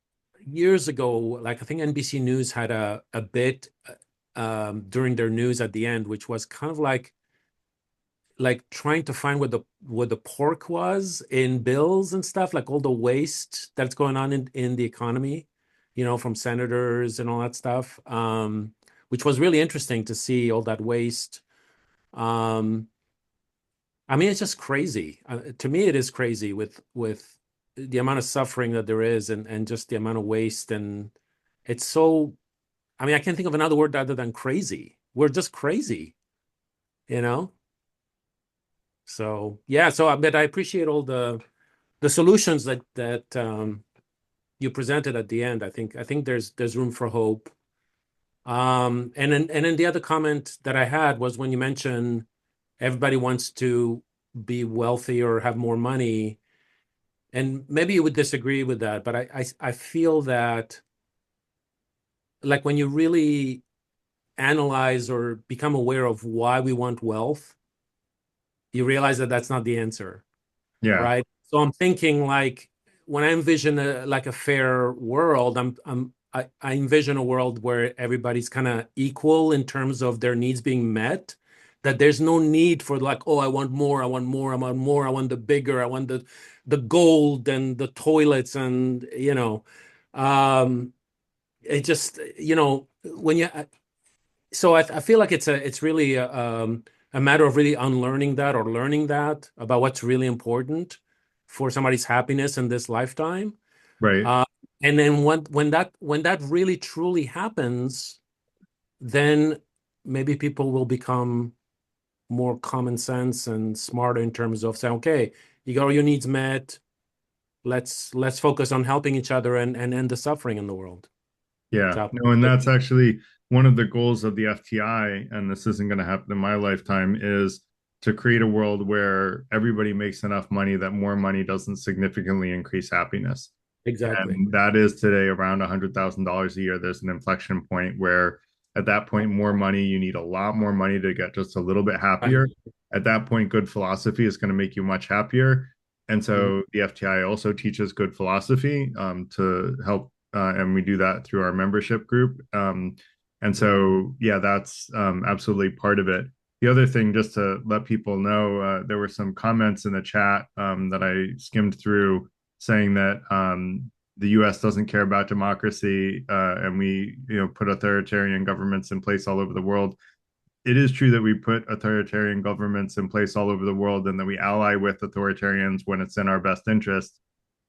years ago, like I think NBC News had a bit during their news at the end, which was kind of like trying to find what the pork was in bills and stuff, like all the waste that's going on in the economy, from senators and all that stuff, which was really interesting to see all that waste. I mean, it's just crazy. To me, it is crazy with the amount of suffering that there is and just the amount of waste. And it's so, I mean, I can't think of another word other than crazy. We're just crazy, So yeah, but I appreciate all the solutions that you presented at the end. I think there's room for hope. And then the other comment that I had was when you mentioned everybody wants to be wealthy or have more money, and maybe you would disagree with that, but I feel that, like, when you really analyze or become aware of why we want wealth, you realize that that's not the answer. Yeah. right? So I'm thinking like when I envision like a fair world, I envision a world where everybody's kind of equal in terms of their needs being met. That there's no need for like, oh, I want more, I want more, I want more, I want the bigger, I want the gold and the toilets and it just when you so I feel like it's really a matter of really unlearning that or learning that about what's really important for somebody's happiness in this lifetime. Right. Uh, and then when that really truly happens, then maybe people will become more common sense and smarter in terms of saying, okay, you got all your needs met. Let's focus on helping each other and end the suffering in the world. Yeah. So, No, and that's actually one of the goals of the FTI, and this isn't going to happen in my lifetime, is to create a world where everybody makes enough money that more money doesn't significantly increase happiness. exactly. And that is today around $100,000 a year. There's an inflection point where at that point, more money, you need a lot more money to get just a little bit happier. At that point, good philosophy is going to make you much happier. And so the FTI also teaches good philosophy to help, and we do that through our membership group. And so, yeah, that's absolutely part of it. The other thing, just to let people know, there were some comments in the chat that I skimmed through saying that the U.S. doesn't care about democracy and we, put authoritarian governments in place all over the world. It is true that we put authoritarian governments in place all over the world and that we ally with authoritarians when it's in our best interest.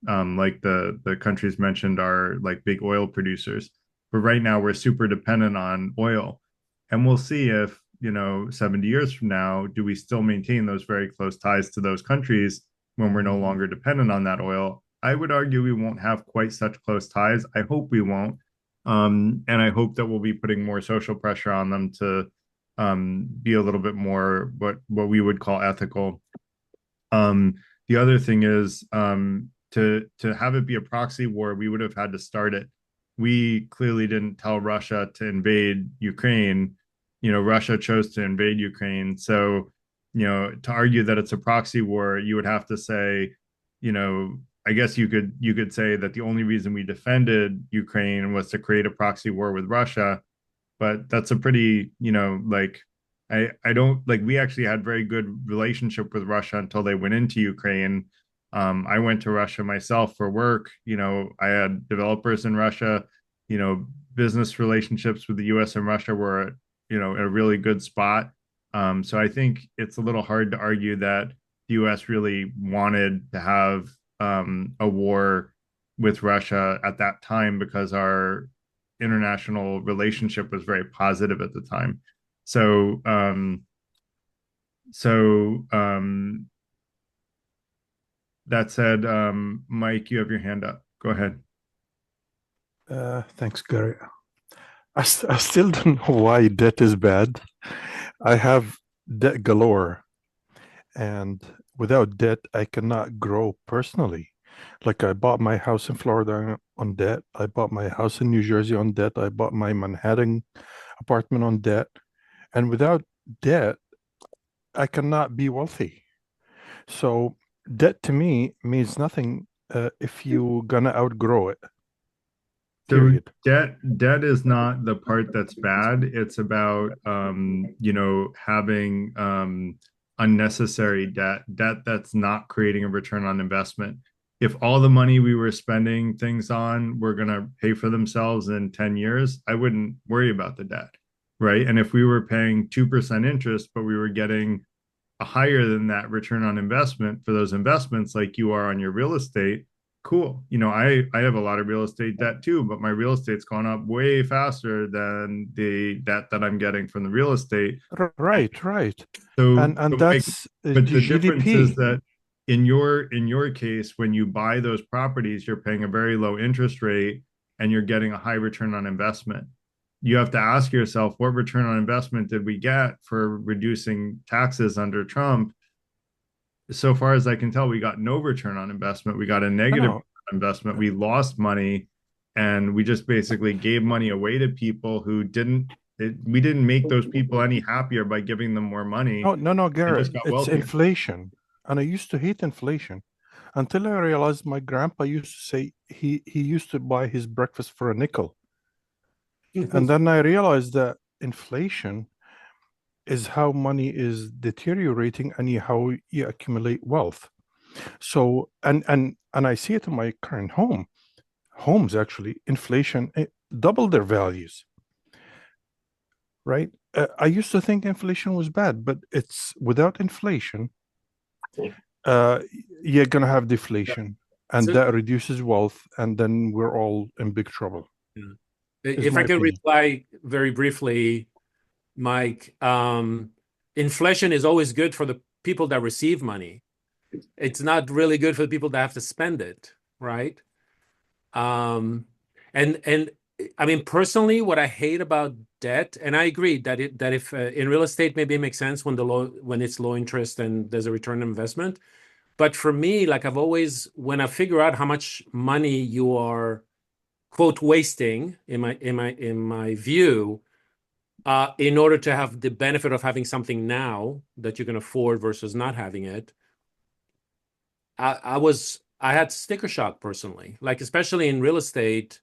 Like the countries mentioned are like big oil producers. But right now we're super dependent on oil. And we'll see if, 70 years from now, do we still maintain those very close ties to those countries when we're no longer dependent on that oil? I would argue we won't have quite such close ties. I hope we won't. And I hope that we'll be putting more social pressure on them to be a little bit more what we would call ethical. The other thing is to have it be a proxy war, we would have had to start it. We clearly didn't tell Russia to invade Ukraine. Russia chose to invade Ukraine. So, to argue that it's a proxy war, you would have to say, I guess you could say that the only reason we defended Ukraine was to create a proxy war with Russia, but that's a pretty, like I don't like we actually had very good relationship with Russia until they went into Ukraine. I went to Russia myself for work. I had developers in Russia. Business relationships with the U.S. and Russia were, a really good spot. So I think it's a little hard to argue that the U.S. really wanted to have a war with Russia at that time because our international relationship was very positive at the time. So, so that said, Mike, you have your hand up. Go ahead. Thanks, Gary. I still don't know why debt is bad. I have debt galore, and without debt, I cannot grow personally. Like I bought my house in Florida on debt. I bought my house in New Jersey on debt. I bought my Manhattan apartment on debt. And without debt, I cannot be wealthy. So debt to me means nothing if you're gonna outgrow it. So Period. debt is not the part that's bad. It's about having unnecessary debt that's not creating a return on investment. If all the money we were spending things on were gonna pay for themselves in 10 years, I wouldn't worry about the debt, right? And if we were paying 2% interest, but we were getting a higher than that return on investment for those investments, like you are on your real estate, cool. I have a lot of real estate debt too, but my real estate's gone up way faster than the debt that I'm getting from the real estate. Right, right. So, And like, that's but the difference is GDP. that in your case, when you buy those properties, you're paying a very low interest rate and you're getting a high return on investment. You have to ask yourself, what return on investment did we get for reducing taxes under Trump? So far as I can tell, we got no return on investment. We got a No, negative no, investment. We lost money, and we just basically gave money away to people who didn't. We didn't make those people any happier by giving them more money. no, They Garrett. just got It's wealthier. inflation. and I used to hate inflation until I realized my grandpa used to say he used to buy his breakfast for a nickel. And then I realized that inflation is how money is deteriorating and how you accumulate wealth. So and I see it in my current homes actually, inflation double their values, right? I used to think inflation was bad, but it's without inflation, uh, you're gonna have deflation, and So, that reduces wealth, and then we're all in big trouble. Is if my I can opinion. reply very briefly, Mike, inflation is always good for the people that receive money. It's not really good for the people that have to spend it, right? Um, and I mean, personally, what I hate about debt, and I agree that if in real estate maybe it makes sense when it's low interest and there's a return on investment. But for me, like I've always, when I figure out how much money you are quote wasting in my view, in order to have the benefit of having something now that you can afford versus not having it, I had sticker shock personally, like especially in real estate.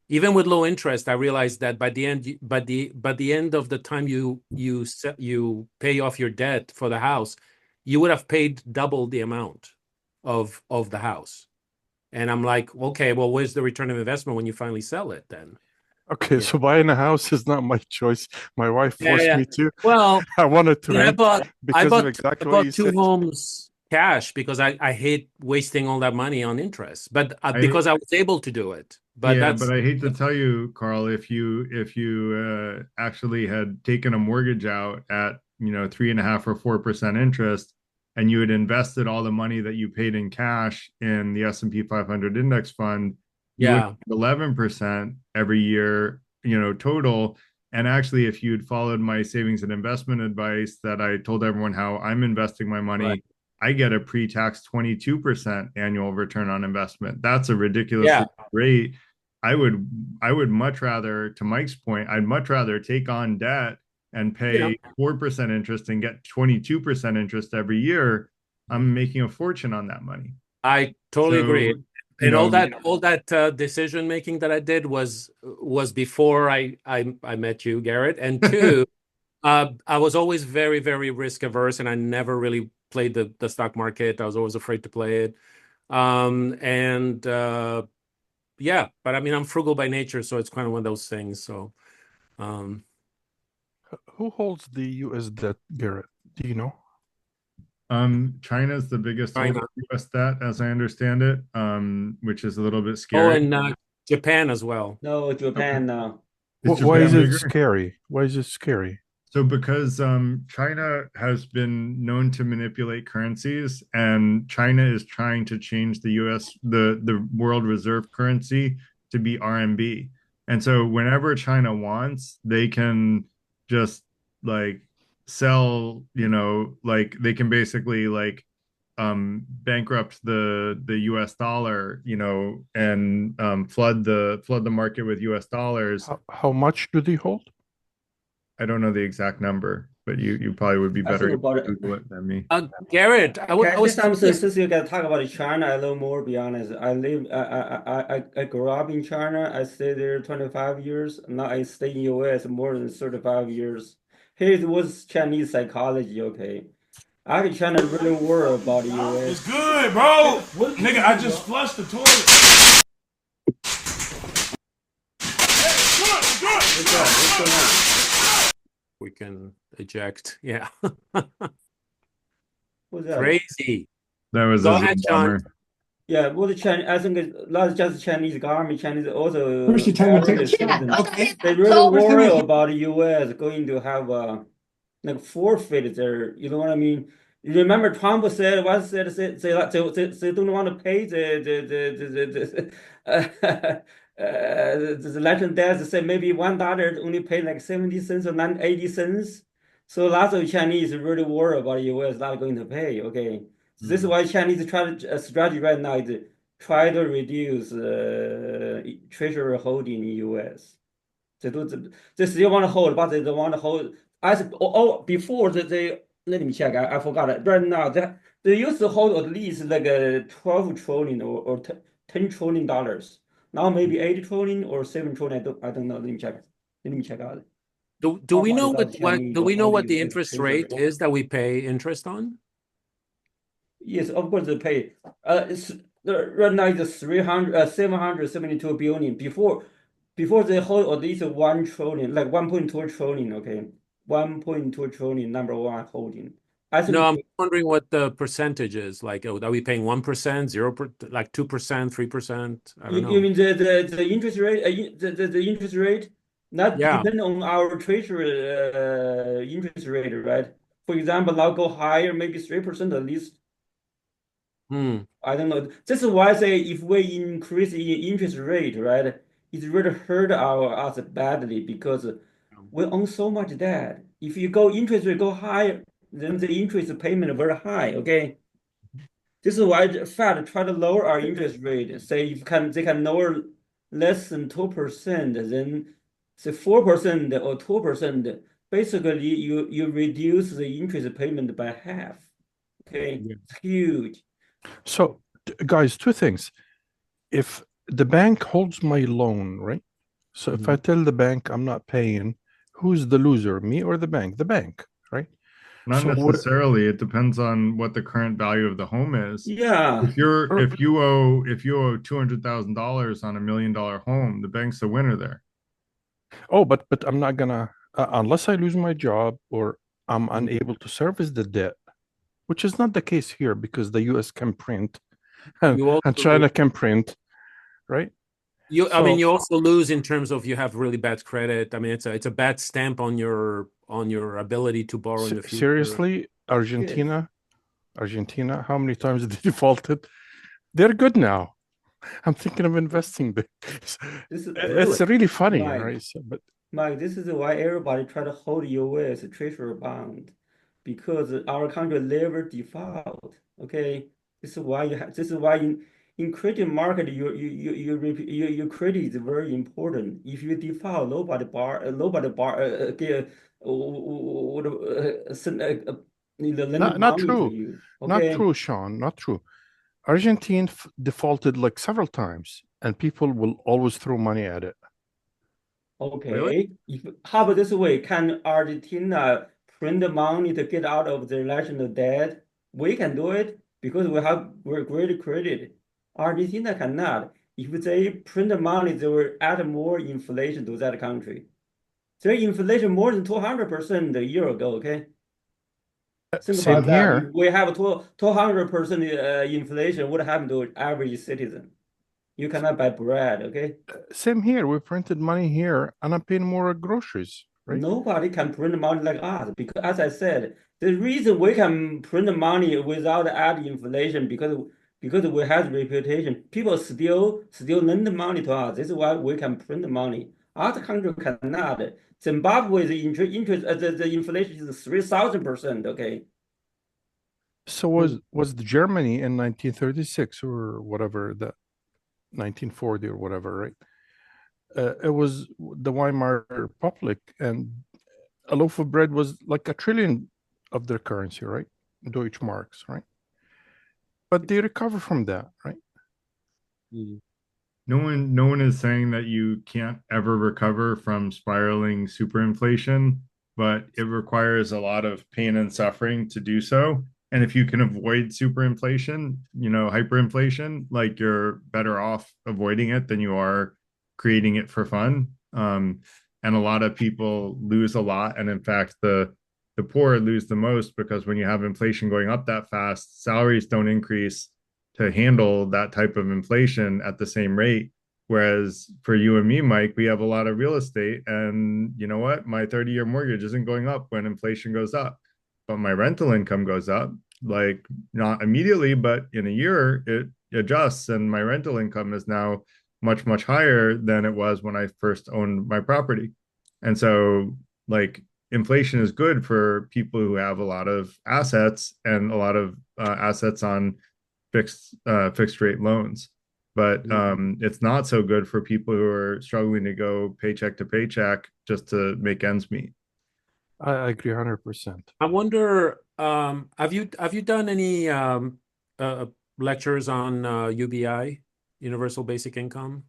Even with low interest, I realized that by the end of the time you pay off your debt for the house, you would have paid double the amount of the house. And I'm like, okay, well, where's the return of investment when you finally sell it then? Okay, Yeah. so buying a house is not my choice. My wife Yeah, forced yeah. me to. Well, I wanted to I mean, I rent bought I because of bought I exactly what you bought two said. homes cash because I hate wasting all that money on interest, but I because I was able to do it. But Yeah, that's but I hate to tell you, Carl, if you actually had taken a mortgage out at 3.5 or 4% interest, and you had invested all the money that you paid in cash in the S&P 500 index fund, you would yeah, get 11% every year, total. And actually, if you'd followed my savings and investment advice that I told everyone how I'm investing my right. money, I get a pre-tax 22% annual return on investment. That's a ridiculously Yeah. great. I would much rather, to Mike's point, I'd much rather take on debt and Yeah. pay 4% interest and get 22% interest every year. I'm making a fortune on that money. I totally So, agree. you And know, all that decision making that I did was before I met you, Garrett. And two, I was always very, very risk averse, and I never really played the stock market. I was always afraid to play it. And yeah, but I mean, I'm frugal by nature, so it's kind of one of those things. So, um, Who holds the U.S. debt, Garrett? Do you know? China's the biggest holder China. of US debt, as I understand it, which is a little bit Oh, scary. and Japan as well. No, Okay. Japan now. Is Why is Japan it bigger? scary? Why is it scary? So because China has been known to manipulate currencies, and China is trying to change the US the world reserve currency to be RMB. And so whenever China wants, they can just like sell, like they can basically like bankrupt the US dollar, and flood the market with US dollars. How much do they hold? I don't know the exact number, but you probably would be I better think able about to it. Google it than me. Garrett, I Can I say was something curious. since you guys talk about China a little more, be honest. I grew up in China. I stayed there 25 years. Now I stay in US more than 35 years. Here it was Chinese psychology, okay. I China really worry about the It's US. good, bro. Nigga, I just flushed the toilet. What's up? What's going on? We can eject. Yeah. What's that? Crazy. That was Go a ahead, Zoom Sean. bomber. Yeah, well, the Chinese, I think it's not just Chinese government, Chinese First also you tell me to take a foreign shit. citizens. Okay. They really So first worry thing about the US going to have like forfeit their, you know what I mean? You remember Trump said once said they don't want to pay the legend debt. They said maybe $1 only pay like 70 cents or 80 cents. So lots of Chinese really worry about the US not going to pay. Okay. So this is why Chinese strategy right now is try to reduce treasury holding in U.S. They still want to hold, but they don't want to hold. As before they let me check. I forgot it. Right now, They used to hold at least like a 12 trillion or $10 trillion. Now maybe 80 trillion or 7 trillion. I don't know. Let me check. Let me check out. Do How we much know does what Chinese do we know hold what the this interest treasury? rate is that we pay interest on? Yes, of course they pay. Right now it's 772 billion. Before they hold at least 1 trillion, like 1.2 trillion. Okay, 1.2 trillion. Number one holding. I No, think I'm wondering what the percentage is. Like, are we paying 1%, 0%, like 2%, 3%? I don't you know. mean the interest rate, the interest rate, not Yeah. depend on our treasury interest rate, right? For example, now go higher, maybe 3% at least. Hmm. I don't know. This is why I say if we increase the interest rate, right, it really hurt us badly because we own so much debt. If you go interest rate go higher, then the interest payment very high. Okay, this is why the Fed try to lower our interest rate. Say if they can lower less than 2%, then say 4% or 2%. Basically, you reduce the interest payment by half. Okay, Yeah. it's huge. So, guys, two things. If the bank holds my loan, right? So if I tell the bank I'm not paying, who's the loser, me or the bank? The bank, right? Not So what? necessarily. It depends on what the current value of the home is. Yeah. er, If you owe $200,000 on $1 million home, the bank's the winner there. Oh, but I'm not gonna unless I lose my job or I'm Mm. unable to service the debt, which is not the case here because the U.S. can print and, You and also China can print, right? I mean, So you also lose in terms of you have really bad credit. I mean, it's a bad stamp on your ability to borrow in the future. seriously, Yes. Argentina, how many times they defaulted? They're good now. I'm thinking of investing there. This is It's really funny, Mike. right? So, but Mike, this is why everybody try to hold U.S. treasury bond because our country never default. Okay, this is why you have. This is why in credit market your credit is very important. If you default, nobody get lend not money to true, you. not Okay. true, Sean, not true. Argentine defaulted like several times, and people will always throw money at it. Really? Okay. How about this way? Can Argentina print the money to get out of their national debt? We can do it because we're great credit. Argentina cannot. If they print the money, they will add more inflation to that country. Their inflation more than 200% a year ago, okay? Think Same about that. If here. we have 200% inflation, what happened to average citizen? You cannot buy bread, okay? Same here. We printed money here, and I'm paying more at groceries, right? Nobody can print money like us because, as I said, the reason we can print money without adding inflation because we have reputation. People still lend money to us. This is why we can print money. Other countries cannot. Zimbabwe, the interest, the inflation is 3,000%. Okay. So Hmm. was the Germany in 1936 or whatever, the 1940 or whatever, right? It was the Weimar Republic, and a loaf of bread was like a trillion of their currency, right? Deutschmarks, right? But they recover from that, right? Mm. No one is saying that you can't ever recover from spiraling superinflation, but it requires a lot of pain and suffering to do so. And if you can avoid superinflation, hyperinflation, like you're better off avoiding it than you are creating it for fun. And a lot of people lose a lot. And in fact, the poor lose the most because when you have inflation going up that fast, salaries don't increase to handle that type of inflation at the same rate. Whereas for you and me, Mike, we have a lot of real estate. And you know what? My 30-year mortgage isn't going up when inflation goes up, but my rental income goes up, like not immediately, but in a year it adjusts. And my rental income is now much, much higher than it was when I first owned my property. And so, like, inflation is good for people who have a lot of assets and a lot of assets on fixed rate loans. But it's not so good for people who are struggling to go paycheck to paycheck just to make ends meet. I agree 100%. I wonder Have you done any lectures on UBI, Universal Basic Income?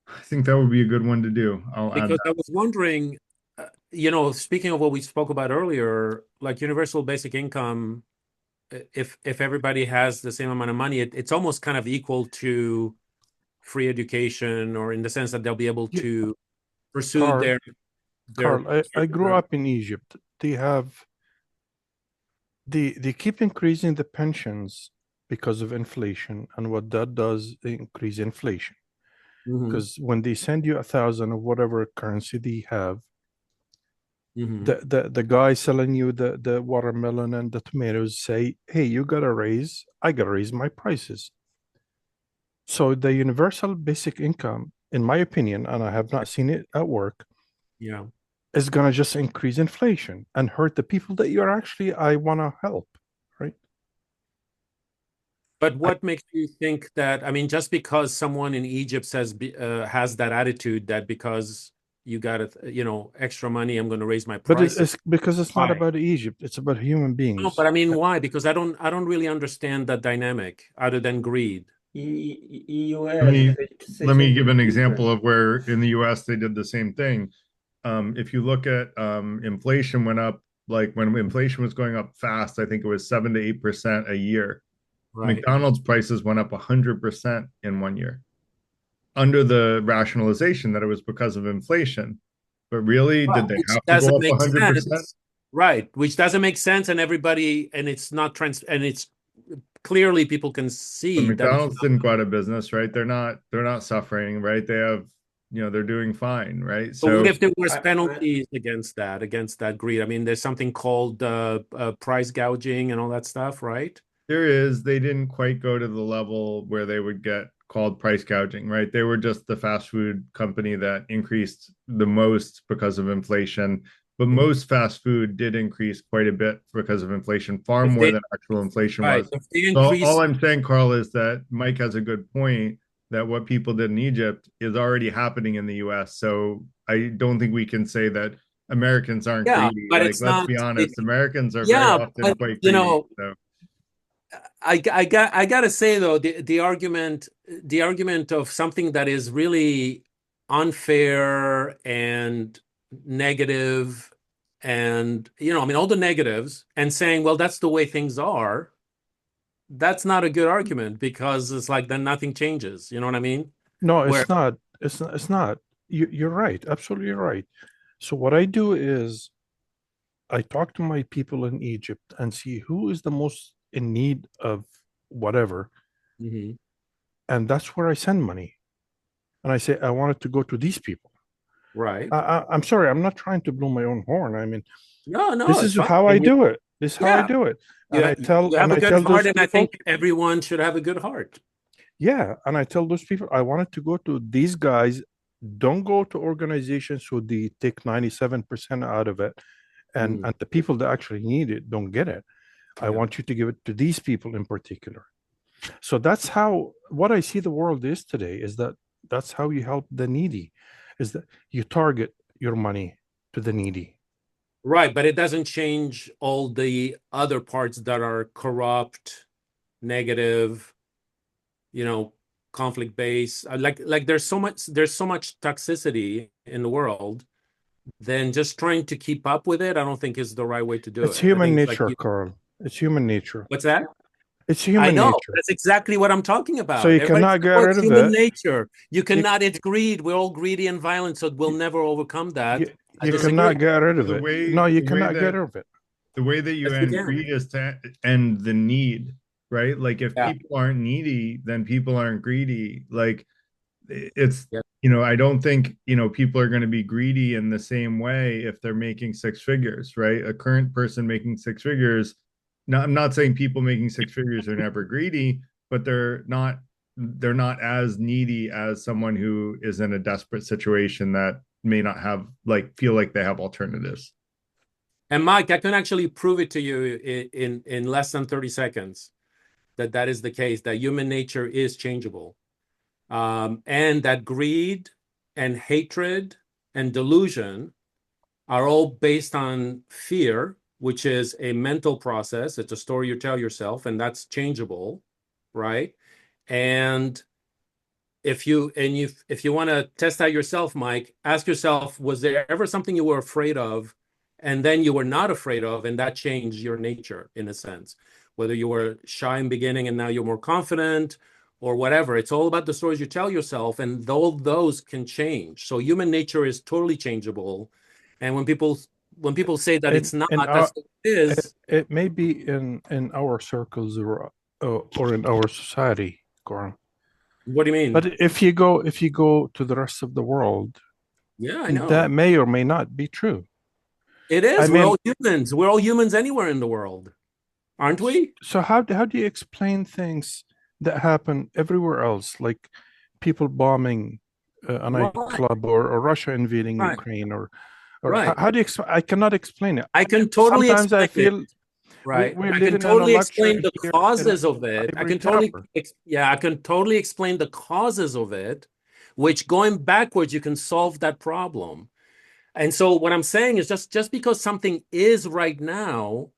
I think that would be a good one to do. I'll add Because that. I was wondering, speaking of what we spoke about earlier, like universal basic income, if everybody has the same amount of money, it's almost kind of equal to free education, or in the sense that they'll be able Yeah, to pursue Carl, their I grew up in Egypt. They keep increasing the pensions because of inflation, and what that does increase inflation. Mhm, Because when they send you 1,000 of whatever currency they have, mhm. the guy selling you the watermelon and the tomatoes say, "Hey, you got to raise, I got to raise my prices." So the universal basic income, in my opinion, and I have not seen it at work, Yeah. is going to just increase inflation and hurt the people that you're actually I want to help, right? But I, what makes you think that? I mean, just because someone in Egypt has that attitude that because you got extra money, I'm going to raise my but prices. it's because it's not Why? about Egypt, it's about human No, beings. but I mean, why? Because I don't really understand that dynamic other than greed. In Let US, me the let me taxation give an is example different. of where in the US they did the same thing. If you look at inflation went up, like when inflation was going up fast, I think it was 7 to 8% a year. Right. McDonald's prices went up 100% in 1 year under the rationalization that it was because of inflation. But really, Right. did they Which have to go doesn't up make 100%? sense. Right. Which doesn't make sense, and it's not and it's clearly people can But see that it's McDonald's didn't go out of business, right? They're not suffering, right? They have, they're doing fine, right? But what So if there was I penalties against that greed? I mean, there's something called price gouging and all that stuff, right? they didn't quite go to the level where they would get called price gouging, right? They were just the fast food company that increased the most because of inflation. But most fast food did increase quite a bit because of inflation, far If more they than actual inflation right, was. if they So all increase, I'm saying, Carl, is that Mike has a good point that what people did in Egypt is already happening in the US. So I don't think we can say that Americans aren't yeah, greedy. but Like, it's let's not. be honest, Americans are very Yeah, often but quite greedy. So I gotta say though, the argument of something that is really unfair and negative, and I mean all the negatives, and saying, well, that's the way things are. That's not a good argument, because it's like then nothing changes. You know what I mean? No, Where it's not. It's not. You're right. Absolutely right. So what I do is I talk to my people in Egypt and see who is the most in need of whatever, Mhm. and that's where I send money. And I say I want it to go to these people. Right? I'm sorry, I'm not trying to blow my own horn. I mean, No, this it's is fine. how I And do it. This is how I yeah, do it. you you have And a I good tell heart, those and I think people, everyone should have a good heart. yeah, and I tell those people I want it to go to these guys. Don't go to organizations who they take 97% out of it, Mhm. and the people that actually need it don't get it. I Yeah. want you to give it to these people in particular. So that's how what I see the world is today is that that's how you help the needy, is that you target your money to the needy. Right, but it doesn't change all the other parts that are corrupt, negative, you know, conflict based. Like there's so much toxicity in the world. Then just trying to keep up with it, I don't think is the right way to do It's it. I human think it's like nature, Carl. It's human nature. what's that? It's I human know. nature. That's exactly what I'm talking So about. you Everybody cannot says, get oh, rid it's of human it. nature. You You, cannot, it's greed. We're all greedy and violent, so we'll you, never overcome that. I so you disagree. cannot get rid of the it. way No, you the way cannot get that rid of it. the way that you Yes, we end can. greed is to end the need, right? Like if Yeah. people aren't needy, then people aren't greedy. Like it's Yeah. I don't think people are going to be greedy in the same way if they're making six figures, right? A current person making six figures, no, I'm not saying people making six figures are never greedy, but they're not as needy as someone who is in a desperate situation that may not have like feel like they have alternatives. And Mike, I can actually prove it to you in less than 30 seconds that that is the case, that human nature is changeable. And that greed and hatred and delusion are all based on fear, which is a mental process. It's a story you tell yourself, and that's changeable, right? And if you want to test that yourself, Mike, ask yourself, was there ever something you were afraid of and then you were not afraid of, and that changed your nature in a sense? Whether you were shy in the beginning and now you're more confident or whatever. It's all about the stories you tell yourself, and all those can change. So human nature is totally changeable. And when people say that it's not, that's what it is. It may be in our circles or in our society, Goran. What do you mean? But if you go to the rest of the world, Yeah, I know. that may or may not be true. It is. I We're mean, all humans. We're all humans anywhere in the world, aren't we? So how do you explain things that happen everywhere else, like people bombing a Right. nightclub or Russia invading Right. Ukraine or Right. how do you I cannot explain it. I can totally Sometimes I explain feel it. Right. we're I living can in a totally lecture explain the here causes in of it. I ivory can totally, tower. I can totally explain the causes of it, which going backwards, you can solve that problem. And so what I'm saying is just because something is right now,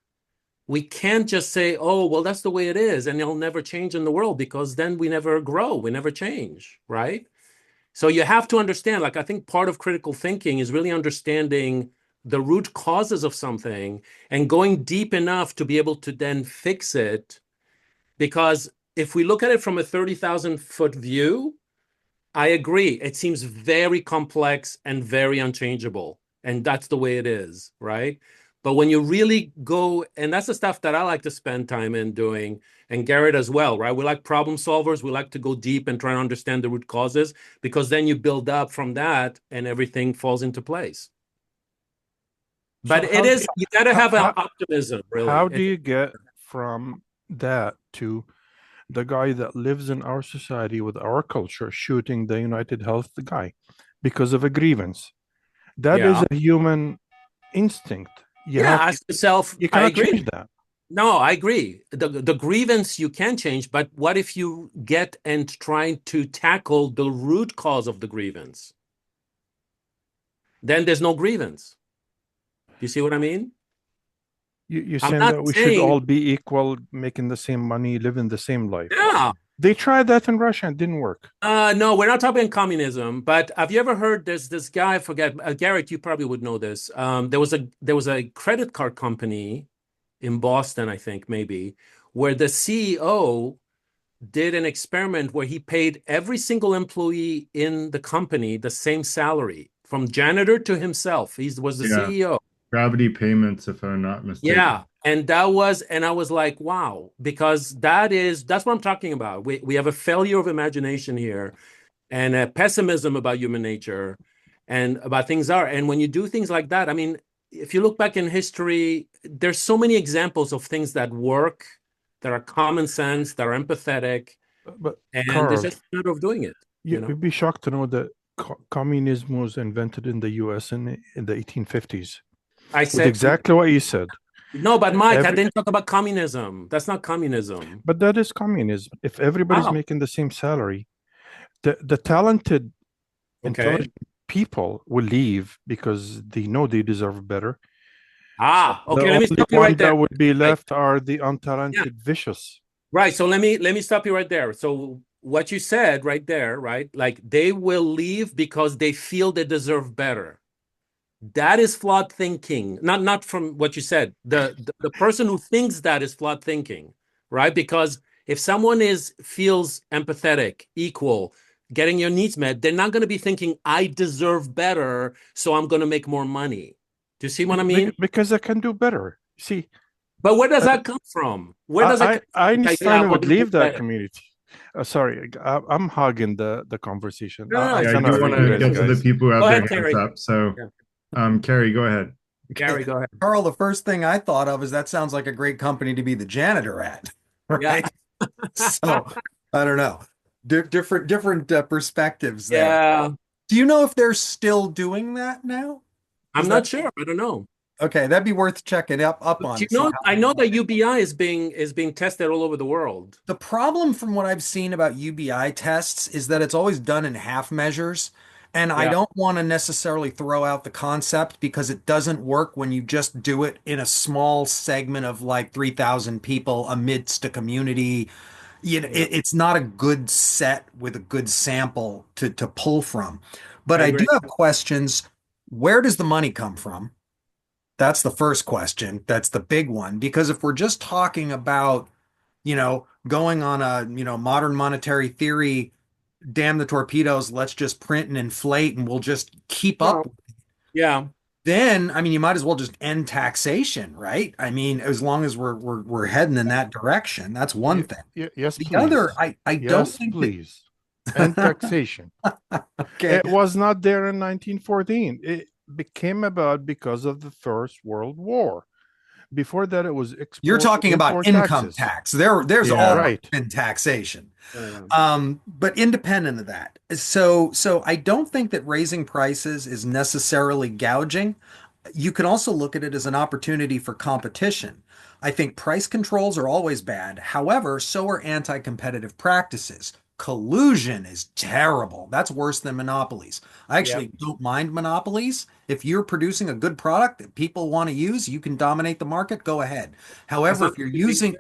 we can't just say, oh, well, that's the way it is, and it'll never change in the world, because then we never grow, we never change, right? So you have to understand, like, I think part of critical thinking is really understanding the root causes of something and going deep enough to be able to then fix it. Because if we look at it from a 30,000-foot view, I agree. It seems very complex and very unchangeable. And that's the way it is, right? But when you really go, and that's the stuff that I like to spend time in doing, and Garrett as well, right? We like problem solvers. We like to go deep and try to understand the root causes, because then you build up from that and everything falls into place. But So it is, you got to have an optimism, really. How do you get from that to the guy that lives in our society with our culture shooting the United Health guy because of a grievance? That is a human instinct. Ask yourself, you I cannot agree. change that. No, I agree. The grievance you can change, but what if you get and try to tackle the root cause of the grievance? Then there's no grievance. You see what I mean? You're I'm saying not that we should saying- all be equal, making the same money, living the same life. Yeah. They tried that in Russia and didn't work. No, we're not talking communism, but have you ever heard there's this guy, I forget, Garrett, you probably would know this. There was a credit card company in Boston, I think, maybe, where the CEO did an experiment where he paid every single employee in the company the same salary, from janitor to himself. He was the CEO. Gravity payments, if I'm not mistaken. Yeah. And I was like, wow, because that's what I'm talking about. We have a failure of imagination here and a pessimism about human nature and about things are. And when you do things like that, I mean, if you look back in history, there's so many examples of things that work, that are common sense, that are empathetic, But and Carl, there's just a matter of doing it. you'd be shocked to know that communism was invented in the U.S. in the 1850s. I With said exactly what you said. no, but Mike, I didn't talk about communism. That's not communism. But that is communism. If everybody's making the same salary, the talented, intelligent people will leave because they know they deserve better. Okay. Let me stop you right there. That would be left are the untalented, vicious. Right. So let me stop you right there. So what you said right there, right? Like they will leave because they feel they deserve better. That is flawed thinking. Not from what you said. The person who thinks that is flawed thinking, right? Because if someone feels empathetic, equal, getting your needs met, they're not going to be thinking, I deserve better, so I'm going to make more money. Do you see what I mean? Because I can do better. See, but where does that come from? Where does that? Einstein would leave that community. Sorry, I'm hogging the conversation. I do want to get to the people who have their hands Carrie. up. So, Carrie, go ahead. Gary, go ahead. Carl, the first thing I thought of is that sounds like a great company to be the janitor at, right? Yeah. So I don't know, different perspectives there. Yeah. Do you know if they're still doing that now? I'm not sure. I don't know. Okay, that'd be worth checking up on. You know, I know that UBI is being tested all over the world. The problem from what I've seen about UBI tests is that it's always done in half measures. And I Yeah. don't want to necessarily throw out the concept because it doesn't work when you just do it in a small segment of like 3,000 people amidst a community. Yeah. It's not a good set with a good sample to pull from. But I I do agree. have questions. Where does the money come from? That's the first question. That's the big one. Because if we're just talking about, going on a, modern monetary theory, damn the torpedoes, let's just print and inflate and we'll just keep Well, up. yeah. Then, I mean, you might as well just end taxation, right? I mean, as long as we're heading in that direction, that's one thing. Yes, The other, please. I don't Yes, think please. And that. taxation. Okay. It was not there in 1914. It became about because of the First World War. Before that, it was You're export talking about import income taxes. tax. There's Yeah. always Right. been taxation. Yeah. But independent of that, so I don't think that raising prices is necessarily gouging. You can also look at it as an opportunity for competition. I think price controls are always bad. However, so are anti-competitive practices. Collusion is terrible. That's worse than monopolies. I Yeah. actually don't mind monopolies. If you're producing a good product that people want to use, you can dominate the market, go ahead. As However, long if you're as you using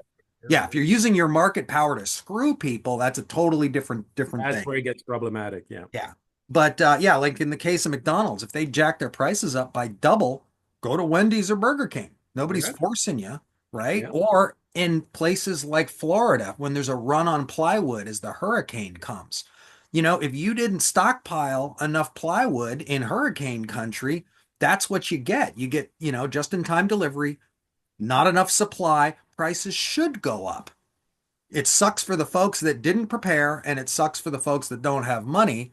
yeah, if you're using your market power to screw people, that's a totally different That's thing. where it gets problematic. Yeah. Yeah. But yeah, like in the case of McDonald's, if they jack their prices up by double, go to Wendy's or Burger King. Nobody's Yeah. forcing you, right? Yeah. Or in places like Florida, when there's a run on plywood as the hurricane comes. If you didn't stockpile enough plywood in hurricane country, that's what you get. You get, just in time delivery, not enough supply, prices should go up. It sucks for the folks that didn't prepare, and it sucks for the folks that don't have money.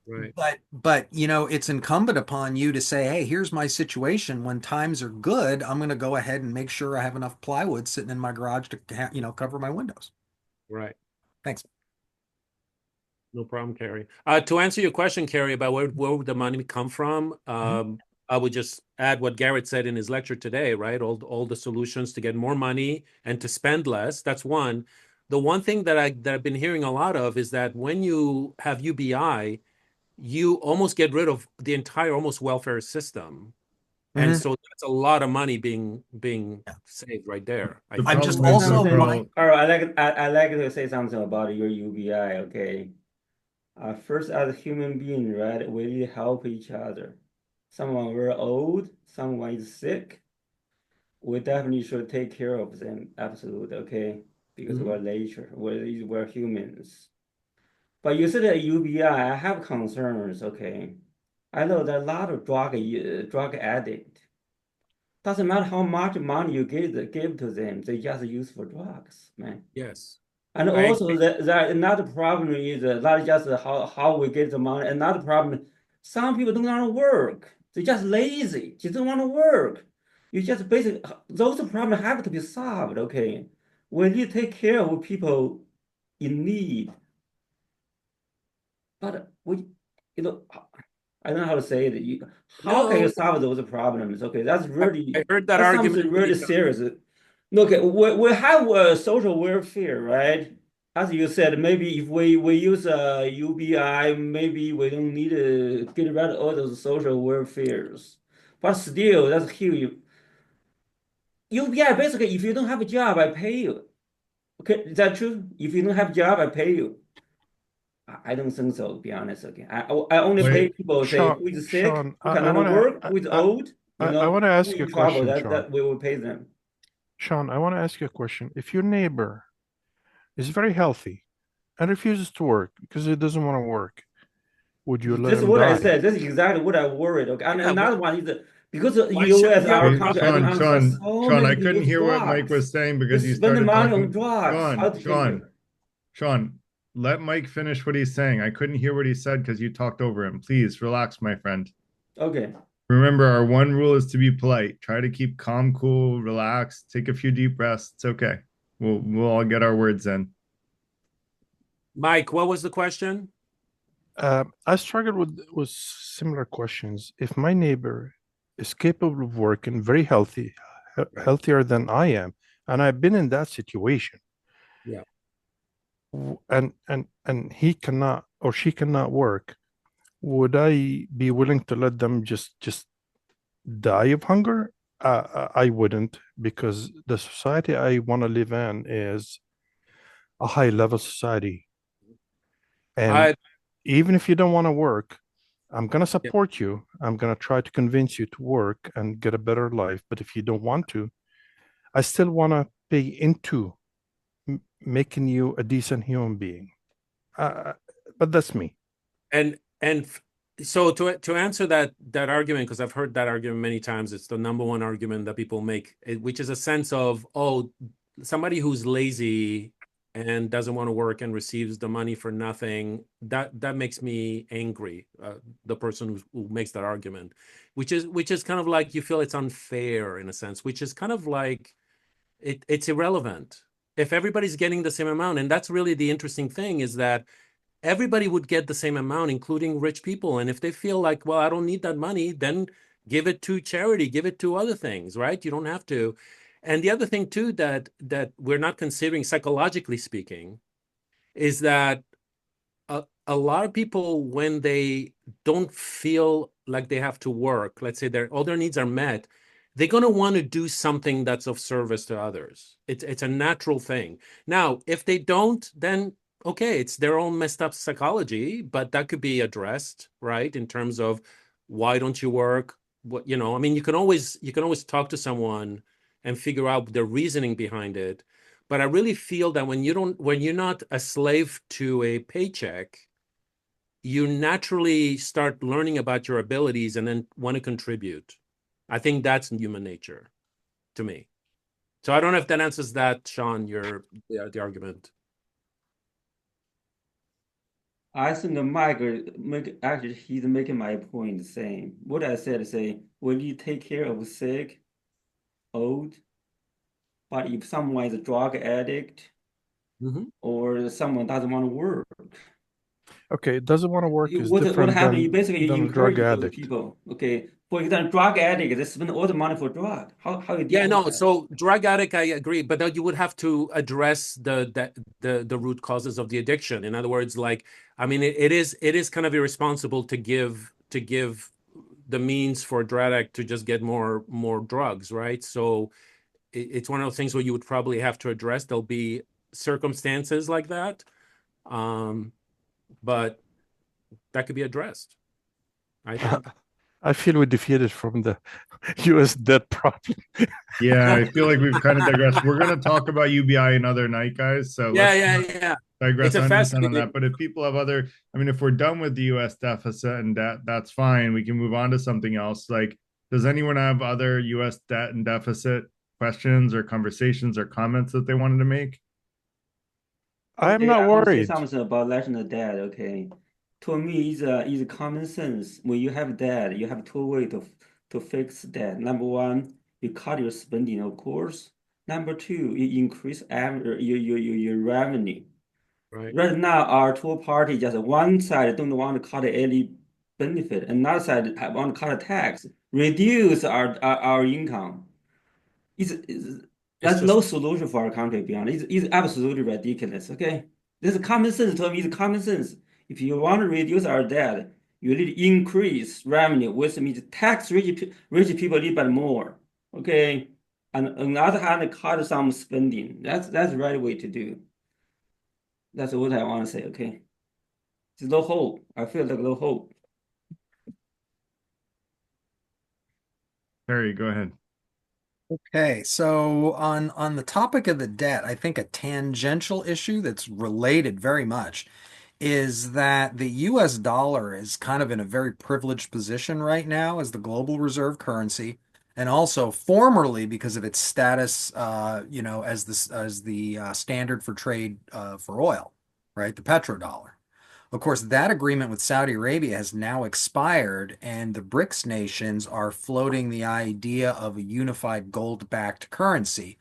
Right. But it's incumbent upon you to say, hey, here's my situation. When times are good, I'm going to go ahead and make sure I have enough plywood sitting in my garage to cover my windows. Right. Thanks. No problem, Carrie. To answer your question, Carrie, about where would the money come from, I would just add what Garrett said in his lecture today, right? All the solutions to get more money and to spend less. That's one. The one thing that I've been hearing a lot of is that when you have UBI, you almost get rid of the entire almost welfare system. And Mhm. so that's a lot of money being Yeah. saved right there. The I'm just problem is also that my Carl, I like to say something about your UBI, okay? First, as a human being, right, we need to help each other. Someone very old, someone is sick, we definitely should take care of them, absolutely, okay? Because we're nature, we're humans. But you said that UBI, I have concerns, okay? I know that a lot of drug addict. Doesn't matter how much money you give to them, they just use for drugs, man. Yes. And I also, that another problem is not just how we get the money. Another problem, some people don't want to work. They're just lazy. They don't want to work. You just basically those problems have to be solved. Okay, we need to take care of people in need. But you know, I don't know how to say it. How can you No, solve those problems? Okay, I heard that that's argument something many really times. serious. Okay, we have social welfare, right? As you said, maybe if we use UBI, maybe we don't need to get rid of all those social welfares. But still, that's huge. UBI basically, if you don't have a job, I pay you. Okay, is that true? If you don't have a job, I pay you. I don't think so, to be honest. Okay, I only pay wait, people say Sean, who is sick, Sean, who cannot work, who is old, I want to who ask you in a trouble. question, That Sean. we will pay them. Sean, I want to ask you a question. If your neighbor is very healthy and refuses to work because he doesn't want to work, would you let This is him what I die? said. This is exactly what I worried. Okay, and Yeah, another one is because why shouldn't U.S. you have a our wait, country, I don't problem? understand. So Sean, many I people couldn't use hear what Mike drugs. was saying They because you spend started money on talking. drugs. How to take care? Sean, let Mike finish what he's saying. I couldn't hear what he said because you talked over him. Please relax, my friend. Okay. Remember, our one rule is to be polite. Try to keep calm, cool, relax, take a few deep breaths. It's okay. We'll all get our words in. Mike, what was the question? I struggled with similar questions. If my neighbor is capable of working, very healthy, healthier than I am, and I've been in that situation, Yeah. and he cannot or she cannot work, would I be willing to let them just die of hunger? I wouldn't, because the society I want to live in is a high level society. And I even if you don't want to work, I'm going to yeah. support you. I'm going to try to convince you to work and get a better life. But if you don't want to, I still want to pay into making you a decent human being. Uh, but that's me. And so to answer that argument, because I've heard that argument many times, it's the number one argument that people make, which is a sense of, oh, somebody who's lazy and doesn't want to work and receives the money for nothing, that makes me angry. The person who makes that argument, which is kind of like you feel it's unfair in a sense, which is kind of like it's irrelevant if everybody's getting the same amount. And that's really the interesting thing, is that everybody would get the same amount, including rich people. And if they feel like, well, I don't need that money, then give it to charity, give it to other things, right? You don't have to. And the other thing too that we're not considering, psychologically speaking, is that a lot of people, when they don't feel like they have to work, let's say all their needs are met, they're going to want to do something that's of service to others. It's a natural thing. Now, if they don't, then okay, it's their own messed up psychology, but that could be addressed, right? In terms of, why don't you work? What, I mean, you can always talk to someone and figure out the reasoning behind it. But I really feel that when you're not a slave to a paycheck, you naturally start learning about your abilities and then want to contribute. I think that's human nature to me. So I don't know if that answers that, Sean, the argument. I think Mike actually he's making my point the same. What I said, say, will you take care of sick, old? But if someone is a drug addict Mhm. or someone doesn't want to work, Okay, doesn't want to work is what different happens? You basically than a drug encourage those addict. people. Okay, for example, drug addict, they spend all the money for drug. How you Yeah, deal with no. that? So drug addict, I agree, but then you would have to address the root causes of the addiction. In other words, like, I mean, it is kind of irresponsible to give the means for a drug addict to just get more drugs, right? So it's one of those things where you would probably have to address. There'll be circumstances like that, but that could be addressed, I think. I feel we defeated from the U.S. debt problem. Yeah, I feel like we've kind of digressed. We're going to talk about UBI another night, guys. So Yeah, let's yeah, not yeah. It's digress a 100% on fascinating. that. But if people have other, I mean, if we're done with the US deficit and debt, that's fine. We can move on to something else. Like, does anyone have other US debt and deficit questions or conversations or comments that they wanted to make? I'm Okay, not I want to say worried. something about national debt. Okay, to me, it's a common sense. When you have debt, you have two ways to fix debt. Number one, you cut your spending, of course. Number two, you increase your revenue. Right. Right now, our two parties, just one side don't want to cut any benefit, another side want to cut a tax, reduce our income. It's It's That's no just solution for our country, to be honest. It's absolutely ridiculous. Okay, this is common sense to me. It's common sense. If you want to reduce our debt, you need to increase revenue, which means tax rich people a little bit more. Okay, and on the other hand, cut some spending. That's the right way to do. That's what I want to say. Okay, there's no hope. I feel like no hope. Terry, go ahead. Okay, so on the topic of the debt, I think a tangential issue that's related very much is that the US dollar is kind of in a very privileged position right now as the global reserve currency, and also formerly because of its status, as the standard for trade for oil, right? The petrodollar. Of course, that agreement with Saudi Arabia has now expired, and the BRICS nations are floating the idea of a unified gold-backed currency,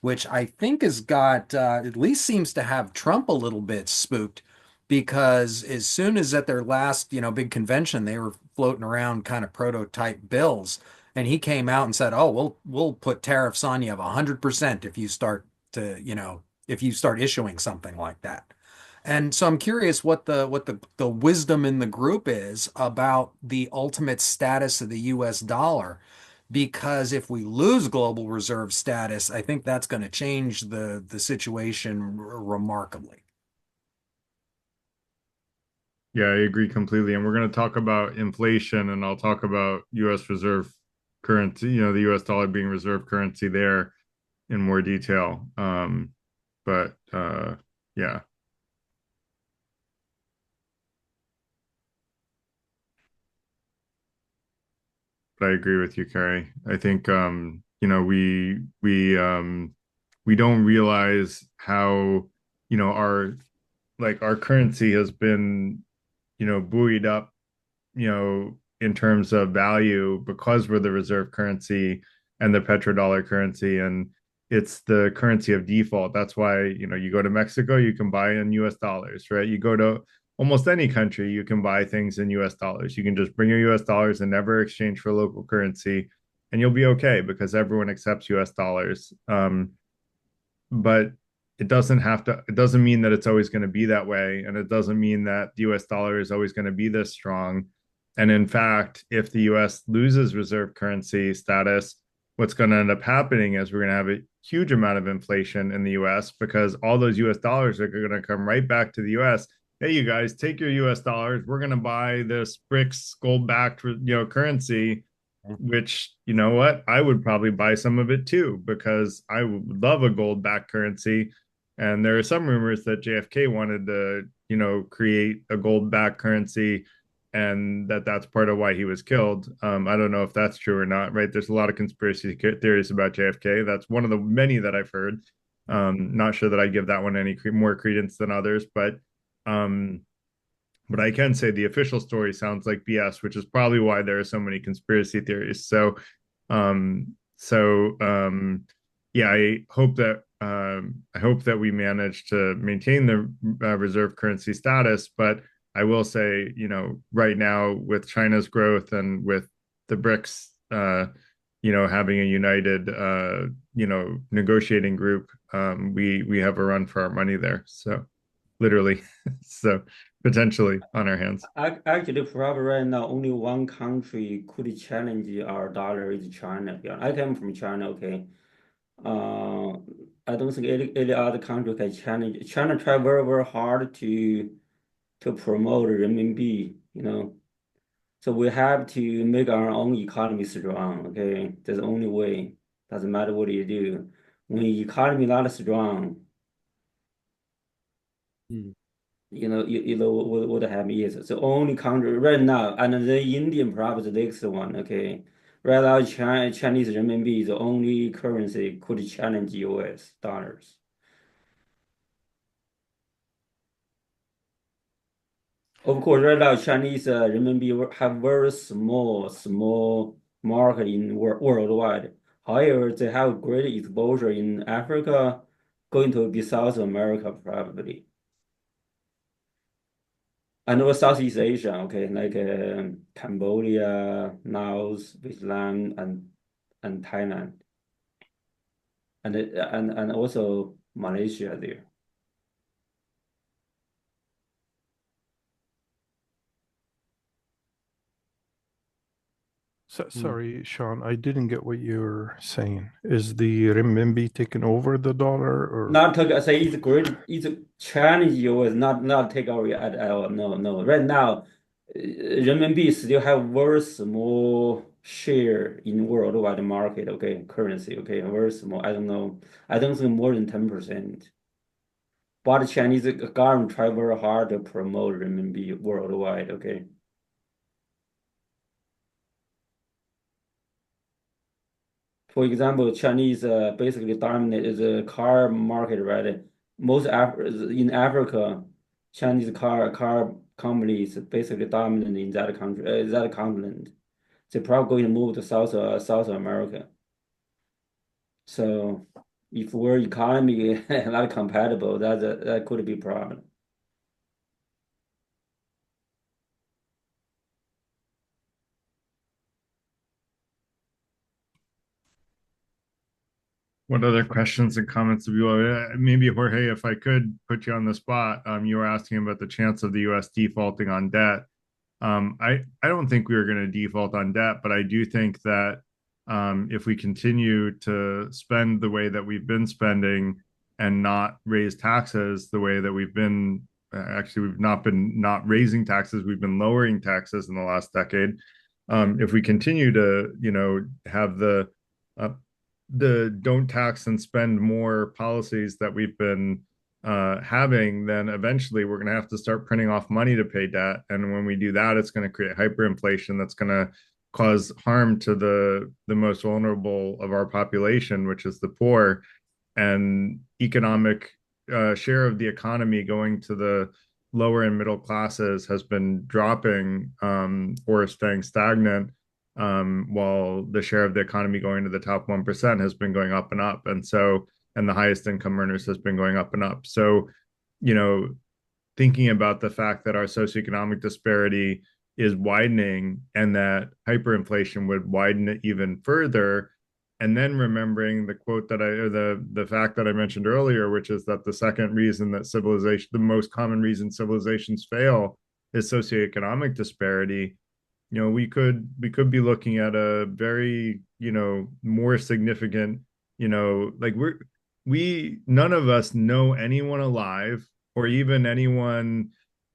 which I think has got, at least seems to have Trump a little bit spooked, because as soon as at their last, big convention, they were floating around kind of prototype bills, and he came out and said, "Oh, we'll put tariffs on you of 100% if you start issuing something like that." And so I'm curious what the wisdom in the group is about the ultimate status of the US dollar. Because if we lose global reserve status, I think that's going to change the situation remarkably. Yeah, I agree completely. And we're going to talk about inflation, and I'll talk about US reserve currency, the US dollar being reserve currency there in more detail. But yeah, but I agree with you, Carrie. I think we don't realize how, our our currency has been, buoyed up, in terms of value because we're the reserve currency and the petrodollar currency, and it's the currency of default. That's why, you go to Mexico, you can buy in US dollars, right? You go to almost any country, you can buy things in US dollars. You can just bring your US dollars and never exchange for local currency, and you'll be okay because everyone accepts US dollars. But it doesn't mean that it's always going to be that way, and it doesn't mean that the US dollar is always going to be this strong. And in fact, if the US loses reserve currency status, what's going to end up happening is we're going to have a huge amount of inflation in the US, because all those US dollars are going to come right back to the US. Hey, you guys, take your US dollars, we're going to buy this BRICS gold backed currency, which, you know what, I would probably buy some of it too, because I would love a gold backed currency. And there are some rumors that JFK wanted to, create a gold backed currency, and that's part of why he was killed. I don't know if that's true or not, right? There's a lot of conspiracy theories about JFK. That's one of the many that I've heard. Not sure that I give that one any more credence than others, um, but I can say the official story sounds like BS, which is probably why there are so many conspiracy theories. Yeah, I hope that we manage to maintain the reserve currency status. But I will say, right now with China's growth and with the BRICS, having a united, negotiating group, we have a run for our money there. So literally, so potentially on our hands. Actually, probably right now, only one country could challenge our dollar is China. Yeah, I came from China, okay. Uh, I don't think any other country can challenge. China try very, very hard to promote renminbi, So we have to make our own economy strong, okay? That's the only way. Doesn't matter what you do. When economy not strong, Mm. you know what happened is the only country right now, and the Indian probably the next one, okay? Right now, Chinese renminbi is the only currency could challenge US dollars. Of course, right now Chinese renminbi have very small market in worldwide. However, they have great exposure in Africa, going to be South America probably, and also Southeast Asia. Okay, like Cambodia, Laos, Vietnam, and Thailand, and also Malaysia there. So, Mm. sorry, Sean, I didn't get what you're saying. Is the renminbi taking over the dollar or? Not take, say it's great. It's challenge you is not take away at all. No, no. Right now, renminbi still have very small share in worldwide market. Okay, currency. Okay, very small. I don't know. I don't think more than 10%. But Chinese government try very hard to promote renminbi worldwide. Okay. For example, Chinese basically dominate the car market, right? Most Af in Africa, Chinese car companies basically dominant in that country, that continent. They're probably going to move to South America. So if we're economy not compatible, that could be a problem. What other questions and comments have you? Maybe Jorge, if I could put you on the spot, you were asking about the chance of the U.S. defaulting on debt. I don't think we are going to default on debt, but I do think that if we continue to spend the way that we've been spending and not raise taxes the way that we've been, actually, we've not been not raising taxes, we've been lowering taxes in the last decade. If we continue to, have uh, the don't tax and spend more policies that we've been having, then eventually we're going to have to start printing off money to pay debt. And when we do that, it's going to create hyperinflation that's going to cause harm to the most vulnerable of our population, which is the poor. And economic share of the economy going to the lower and middle classes has been dropping or staying stagnant, while the share of the economy going to the top 1% has been going up and up. And so, and the highest income earners has been going up and up. So, thinking about the fact that our socioeconomic disparity is widening and that hyperinflation would widen it even further. And then remembering the quote that or the fact that I mentioned earlier, which is that the second reason that civilization, the most common reason civilizations fail, is socioeconomic disparity. We could be looking at a very, more significant, like we none of us know anyone alive or even anyone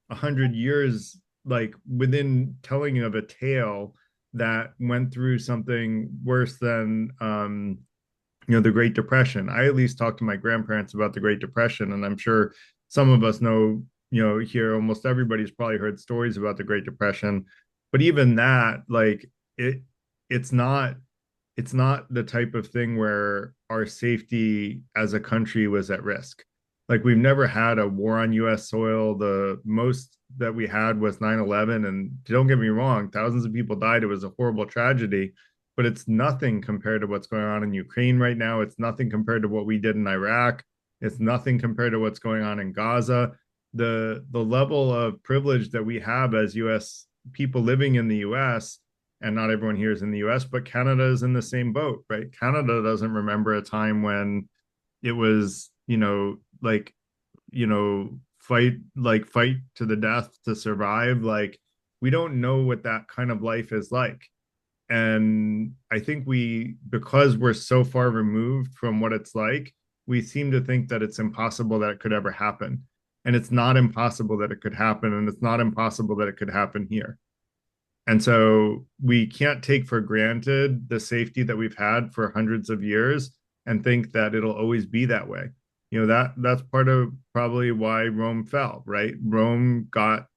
100 years, like within telling of a tale that went through something worse than the Great Depression. I at least talked to my grandparents about the Great Depression, and I'm sure some of us know, here almost everybody's probably heard stories about the Great Depression. But even that, like it's not it's not the type of thing where our safety as a country was at risk. Like we've never had a war on US soil. The most that we had was 9/11. And don't get me wrong, thousands of people died. It was a horrible tragedy, but it's nothing compared to what's going on in Ukraine right now. It's nothing compared to what we did in Iraq. It's nothing compared to what's going on in Gaza. The level of privilege that we have as US people living in the US, and not everyone here is in the US, but Canada is in the same boat, right? Canada doesn't remember a time when it was, fight to the death to survive. Like we don't know what that kind of life is like. And I think because we're so far removed from what it's like, we seem to think that it's impossible that it could ever happen. And it's not impossible that it could happen. And it's not impossible that it could happen here. And so we can't take for granted the safety that we've had for hundreds of years and think that it'll always be that way. That's part of probably why Rome fell, right? Rome got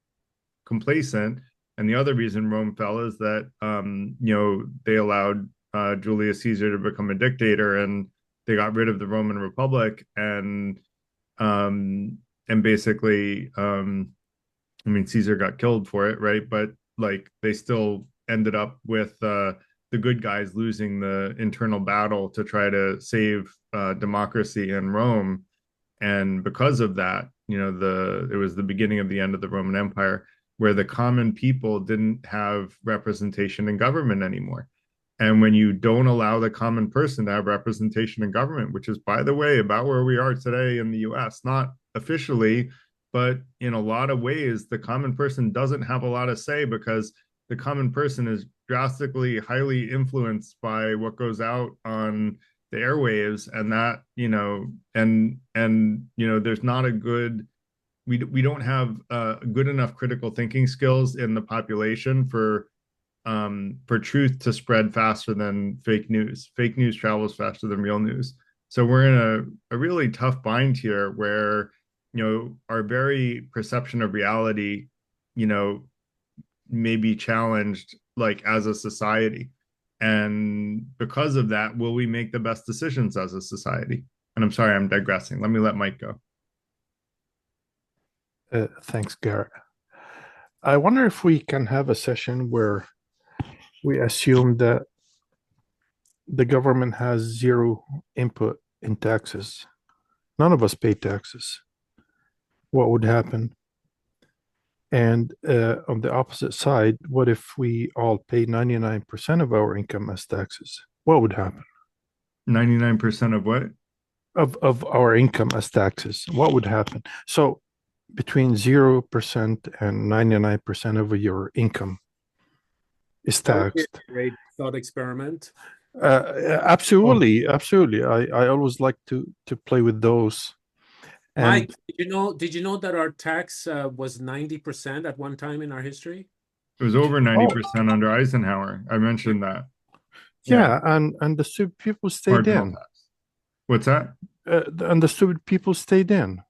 complacent. And the other reason Rome fell is that, they allowed Julius Caesar to become a dictator, and they got rid of the Roman Republic. And basically, Caesar got killed for it, right? But like they still ended up with the good guys losing the internal battle to try to save democracy in Rome. And because of that, it was the beginning of the end of the Roman Empire, where the common people didn't have representation in government anymore. And when you don't allow the common person to have representation in government, which is, by the way, about where we are today in the US, not officially, but in a lot of ways, the common person doesn't have a lot of say, because the common person is drastically highly influenced by what goes out on the airwaves. And that, there's not a good, we don't have good enough critical thinking skills in the population for truth to spread faster than fake news. Fake news travels faster than real news. So we're in a really tough bind here where, our very perception of reality, may be challenged, like as a society. And because of that, will we make the best decisions as a society? And I'm sorry, I'm digressing. Let me let Mike go. Thanks, Garrett. I wonder if we can have a session where we assume that the government has zero input in taxes. None of us pay taxes. What would happen? And on the opposite side, what if we all pay 99% of our income as taxes? What would happen? 99% of what? of our income as taxes, what would happen? So between 0% and 99% of your income is That would be taxed. a great thought experiment. Absolutely, absolutely. I always like to play with those. And Mike, did you know that our tax was 90% at one time in our history? It was over oh 90% under Eisenhower. I mentioned that. Yeah, yeah, and the stupid people stayed marginal in. tax. What's that? And the stupid people stayed in.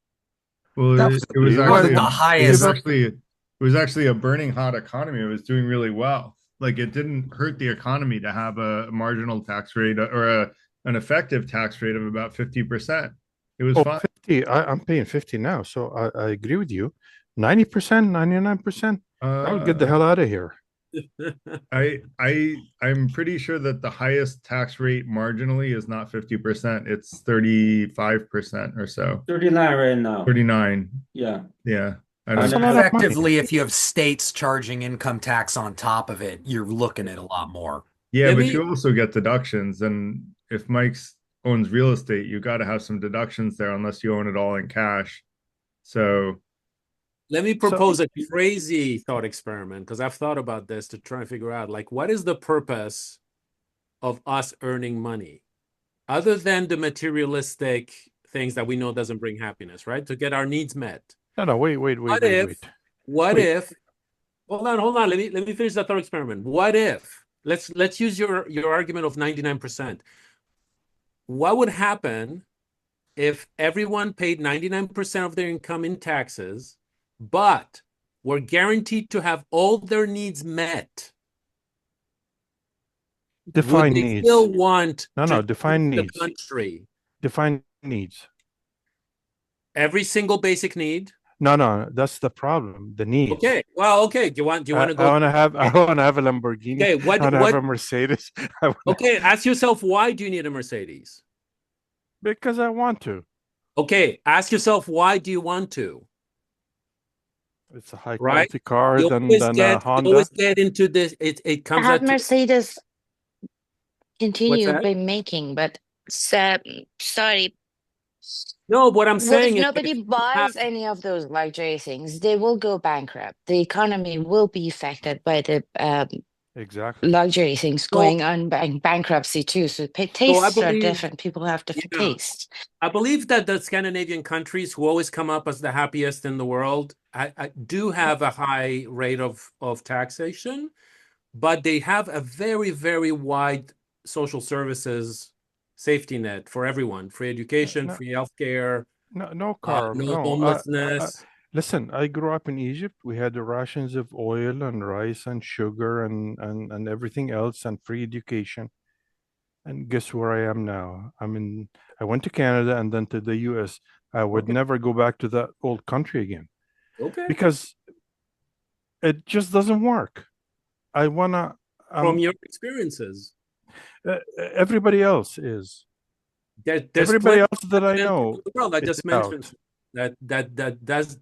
Well, it was Absolutely. Or actually the Well, highest. it was actually a burning hot economy. It was doing really well. Like it didn't hurt the economy to have a marginal tax rate or an effective tax rate of about 50%. It was oh, fine. 50. I'm paying 50 now, so I agree with you. 90%, 99%. I would get the Uh, hell out of here. I'm pretty sure that the highest tax rate marginally is not 50%. It's 35% or so. 39 right now. 39. Yeah. Yeah. I That's don't a lot of money. Effectively, if you have states charging income tax on top of it, you're looking at a lot more. Yeah, Let but me you also get deductions. And if Mike's owns real estate, you got to have some deductions there unless you own it all in cash. So, let me So propose a crazy thought experiment because I've thought about this to try and figure out like what is the purpose of us earning money other than the materialistic things that we know doesn't bring happiness, right? To get our needs met. no, wait. What Wait. if hold on, let me finish that thought experiment. What if let's use your argument of 99%. What would happen if everyone paid 99% of their income in taxes, but were guaranteed to have all their needs met? Would Define they needs. still want No, to define serve the needs. country? Define needs. Every single basic need? No, that's the problem. The needs. Okay. Well, okay. Do you want to I go? want to have I want to have a Lamborghini. Okay. I want to have a Mercedes. Okay. Ask yourself, why do you need a Mercedes? Because I want to. Okay. Ask yourself, why do you want to? It's a high Right? quality car You than always a get Honda. into this. It comes Have out to Mercedes what's continue that? by making, but sorry, No, what I'm well, if saying is nobody if you have buys any of those luxury things, they will go bankrupt. The economy will be affected by the Exactly. luxury things so, going on bankruptcy too. So so I tastes are believe, different. People have different yeah, tastes. I believe that the Scandinavian countries who always come up as the happiest in the world I do have a high rate of taxation, but they have a very, very wide social services safety net for everyone, free education, No, free healthcare, no, Carl. no No. homelessness. Listen, I grew up in Egypt. We had the rations of oil and rice and sugar and everything else and free education. And guess where I am now? I went to Canada and then to the US. I would Okay. never go back to that old country again Okay. because it just doesn't work. I wanna From your experiences, everybody else is. there's Everybody plenty else of that I evidence know, in the world. I it's just mentioned out.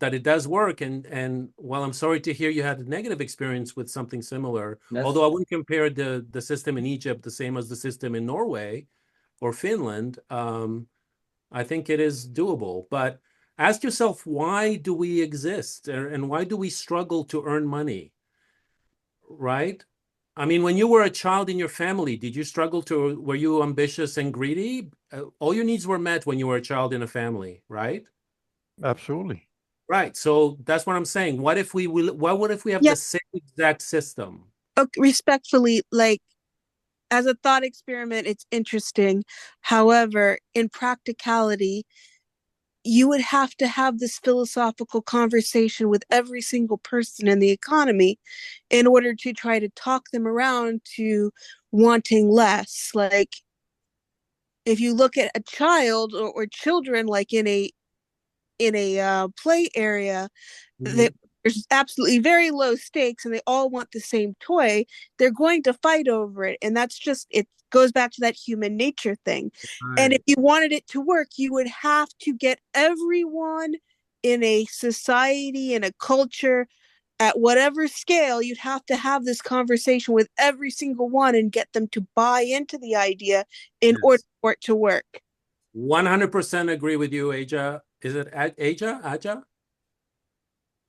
that it does work. And while I'm sorry to hear you had a negative experience with something similar, although I wouldn't compare the system in Egypt the same as the system in Norway or Finland, I think it is doable. But ask yourself, why do we exist and why do we struggle to earn money? Right? I mean, when you were a child in your family, did you struggle were you ambitious and greedy? All your needs were met when you were a child in a family, right? Absolutely. Right. So that's what I'm saying. What if what if we have Yeah. the same exact system? Okay, respectfully, like as a thought experiment, it's interesting. However, in practicality, you would have to have this philosophical conversation with every single person in the economy in order to try to talk them around to wanting less. Like if you look at a child or children like in a play area, Mhm. there's absolutely very low stakes and they all want the same toy. They're going to fight over it, and that's just, it goes back to that human nature thing. And if Right. you wanted it to work, you would have to get everyone in a society, in a culture, At whatever scale, you'd have to have this conversation with every single one and get them to buy into the idea in order Yes. for it to work. 100% agree with you, Aja. Is it Aja? Aja?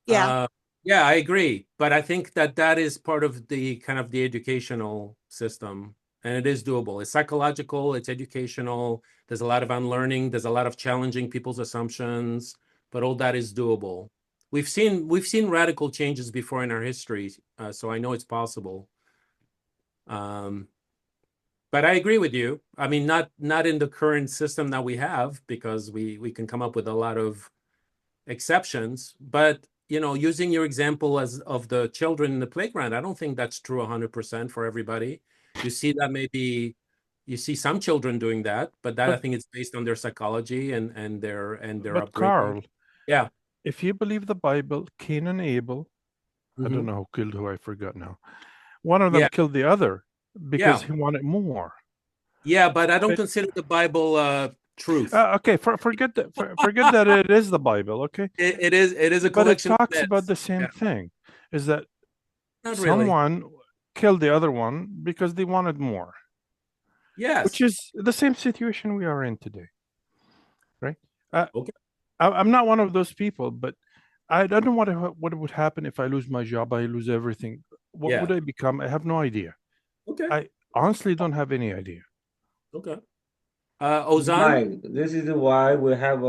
Yeah. Yeah, I agree. But I think that that is part of the kind of the educational system, and it is doable. It's psychological, it's educational. There's a lot of unlearning. There's a lot of challenging people's assumptions, but all that is doable. We've seen radical changes before in our history, so I know it's possible. But I agree with you. I mean, not in the current system that we have, because we can come up with a lot of exceptions. But using your example as of the children in the playground, I don't think that's true 100% for everybody. You see that maybe you see some children doing that, but that I But think it's based on their psychology and their but upbringing. Carl, Yeah. if you believe the Bible, Cain and Abel, I don't Mhm. know who killed who, I forgot now. One of them Yeah. killed the other because Yeah. he wanted more. Yeah, but I don't Right? consider the Bible truth. Okay, forget that. Forget that it is the Bible. Okay, It is a but it collection of talks about myths. the same Yeah. thing. Is that Not really. someone killed the other one because they wanted more, which Yes. is the same situation we are in today, right? Uh, Okay. I'm not one of those people, but I don't know what would happen if I lose my job. I lose everything. What would Yeah. I become? I have no idea. Okay. I honestly don't have any idea. Okay. Ozan? Mike, this is why we have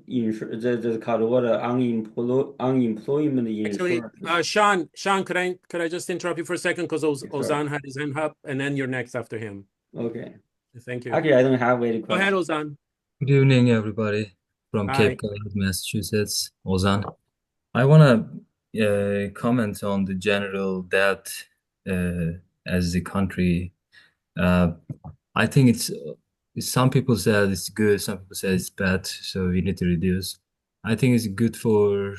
this called what unemployment Actually, insurance. Sean, could I just interrupt you for a second, because Sure. Ozan had his hand up, and then you're next after him. Okay. Thank you. Actually, I don't have any Go ahead, question. Ozan. Good evening, everybody from Hi. Cape Cod, Massachusetts, Ozan. I want to comment on the general debt as the country. Uh, I think some people said it's good, some people say it's bad, so we need to reduce. I think it's good for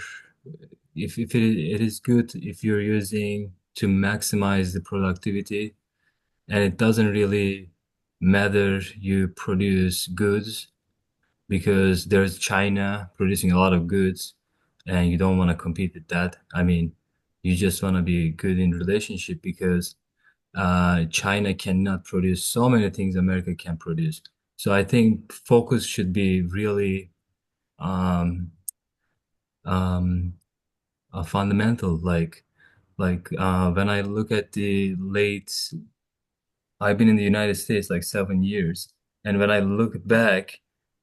if it is good if you're using to maximize the productivity, and it doesn't really matter you produce goods because there's China producing a lot of goods and you don't want to compete with that. I mean, you just want to be good in relationship because China cannot produce so many things America can produce. So I think focus should be really um, um, fundamental. Like when I look at the late I've been in the United States like 7 years. And when I look back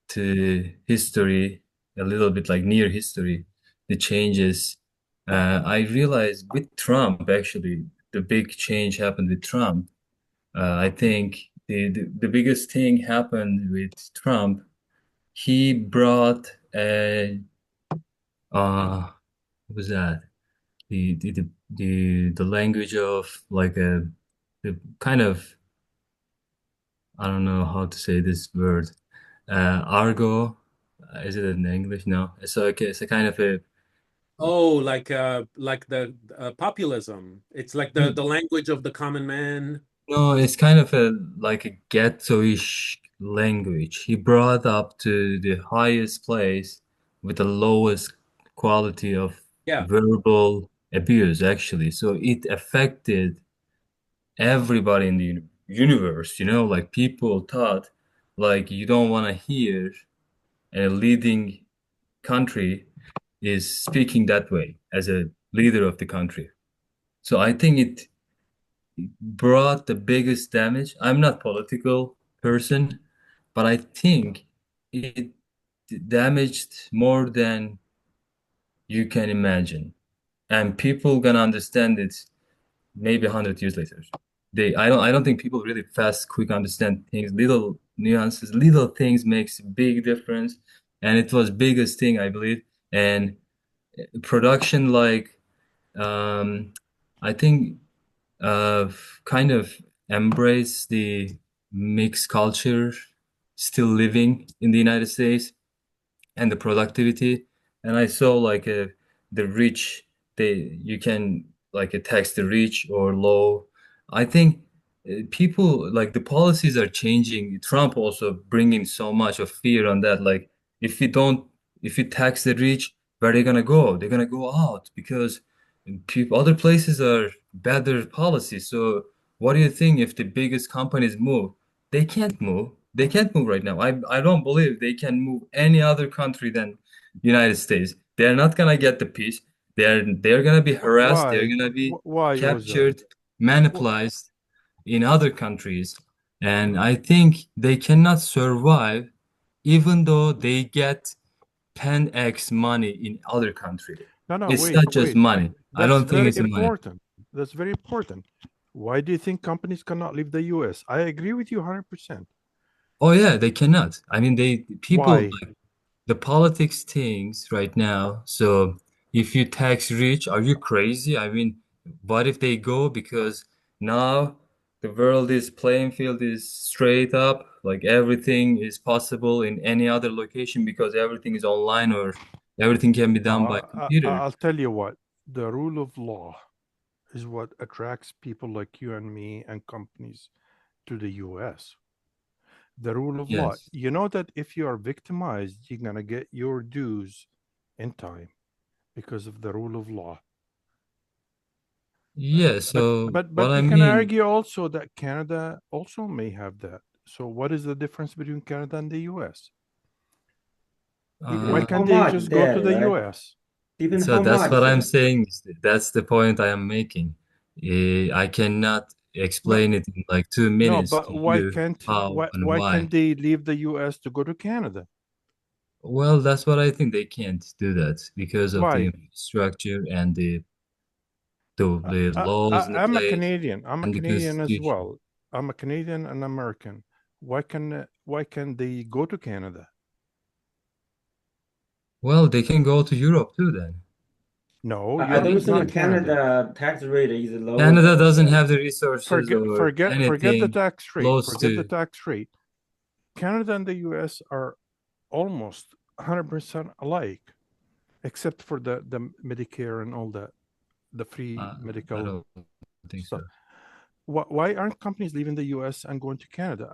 to history, a little bit like near history, the changes, I realized with Trump, actually, the big change happened with Trump. I think the biggest thing happened with Trump. He brought what was that? The language of like the kind of I don't know how to say this word. Argo, is it in English? No. So okay, it's a kind of a Oh, like the populism. It's like the language of the common man. no, it's kind of a like a ghetto-ish language. He brought up to the highest place with the lowest quality of Yeah. verbal abuse, actually. So it affected everybody in the universe, like people thought like you don't want to hear a leading country is speaking that way as a leader of the country. So I think it brought the biggest damage. I'm not political person, but I think it damaged more than you can imagine. And people gonna understand it maybe 100 years later. I don't think people really fast, quick understand things. Little nuances, little things makes big difference. And it was biggest thing, I believe. And production um I think uh kind of embrace the mixed culture still living in the United States and the productivity. And I saw like the rich, you can like a tax the rich or low. I think people like the policies are changing. Trump also bringing so much of fear on that. Like if you don't, if you tax the rich, where are they gonna go? They're gonna go out because other places are better policy. So what do you think if the biggest companies move? They can't move. They can't move right now. I don't believe they can move any other country than United States. They're not gonna get the peace. They're gonna be harassed. They're Why? gonna be Why was that? captured, manipulated in other countries. And I think they cannot survive even though they get 10x money in other country. No, It's wait, not just wait. money. I That's don't think very it's the money. important. That's very important. Why do you think companies cannot leave the US? I agree with you 100%. Oh yeah, they cannot. I mean, people Why? like the politics things right now. So if you tax rich, are you crazy? I mean, what if they go because now the world is playing field is straight up, like everything is possible in any other location because everything is online or everything can be No, done by computer. I'll tell you what. The rule of law is what attracts people like you and me and companies to the US. The rule of law. Yes. You know that if you are victimized, you're gonna get your dues in time because of the rule of law. Yeah, so what But I you can mean, argue also that Canada also may have that. So what is the difference between Canada and the US? Why Depending uh, how can't they much just go to debt, the right? US? Depending so how that's much. what I'm saying. That's the point I am making. I cannot No, explain it in like two no, minutes but to you how and why why. can't they leave the US to go to Canada? Well, that's what I think they can't do that because of the Why? infrastructure and the laws in the I'm a place Canadian. I'm a and the Canadian as constitution. well. I'm a Canadian and American. Why can they go to Canada? Well, they can go to Europe too then. No, I Europe don't is not think Canada. Canada tax rate is lower Canada than doesn't US. have the resources or Forget the anything tax rate. close Forget the to. tax rate. Canada and the US are almost 100% alike, except for the Medicare and all that, the free I medical don't think so. stuff. Why aren't companies leaving the US and going to Canada?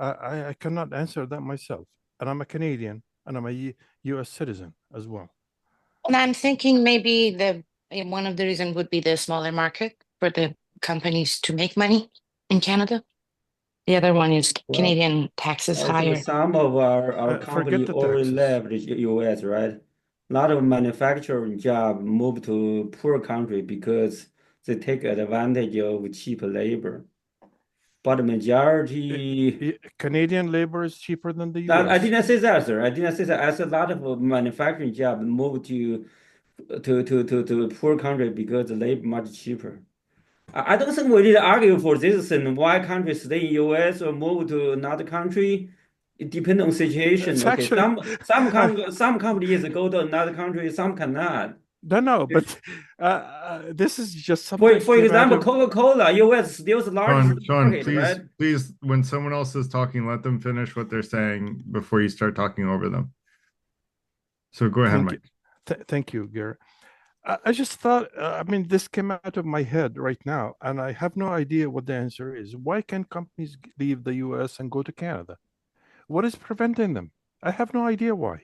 I cannot answer that myself. And I'm a Canadian and I'm a US citizen as well. And I'm thinking maybe one of the reasons would be the smaller market for the companies to make money in Canada. The other one is Well, Canadian taxes I think higher. some of our Forget company the already taxes. left the US, right? A lot of manufacturing job move to poor country because they take advantage of cheap labor. But majority, Canadian labor is cheaper than the I US. didn't say that, sir. I didn't say that. I said a lot of manufacturing job move to poor country because the labor much cheaper. I don't think we need to argue for this and why countries stay in US or move to another country. It depends on situation. It's Okay, actually, I, some companies go to another country, some cannot. no, but this is just something For came out example, of. Coca-Cola, US still the largest Sean, market, right? please, when someone else is talking, let them finish what they're saying before you start talking over them. So go ahead, Thank you, Mike. thank you, Garrett. I just thought, I mean, this came out of my head right now, and I have no idea what the answer is. Why can't companies leave the US and go to Canada? What is preventing them? I have no idea why.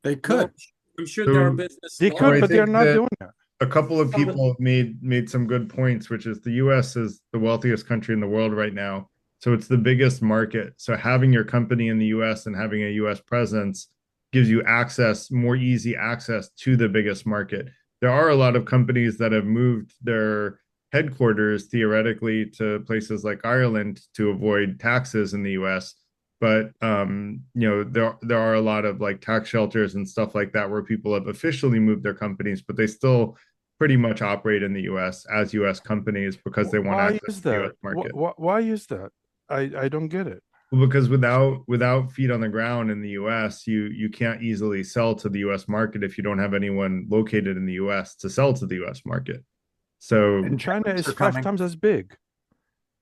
They Well, could. I'm sure there are So, business They so could, I laws. but they're think not that doing it. a couple of Some people made some good points, which is the US is the wealthiest country in the world right now. So it's the biggest market. So having your company in the US and having a US presence gives you access, more easy access to the biggest market. There are a lot of companies that have moved their headquarters theoretically to places like Ireland to avoid taxes in the US. But there are a lot of like tax shelters and stuff like that where people have officially moved their companies, but they still pretty much operate in the US as US companies because they want Why access is to the US that? market. Why is that? I don't get it. Well, because without feet on the ground in the US, you can't easily sell to the US market if you don't have anyone located in the US to sell to the US market. So And China Tariffs is are five coming. times as big.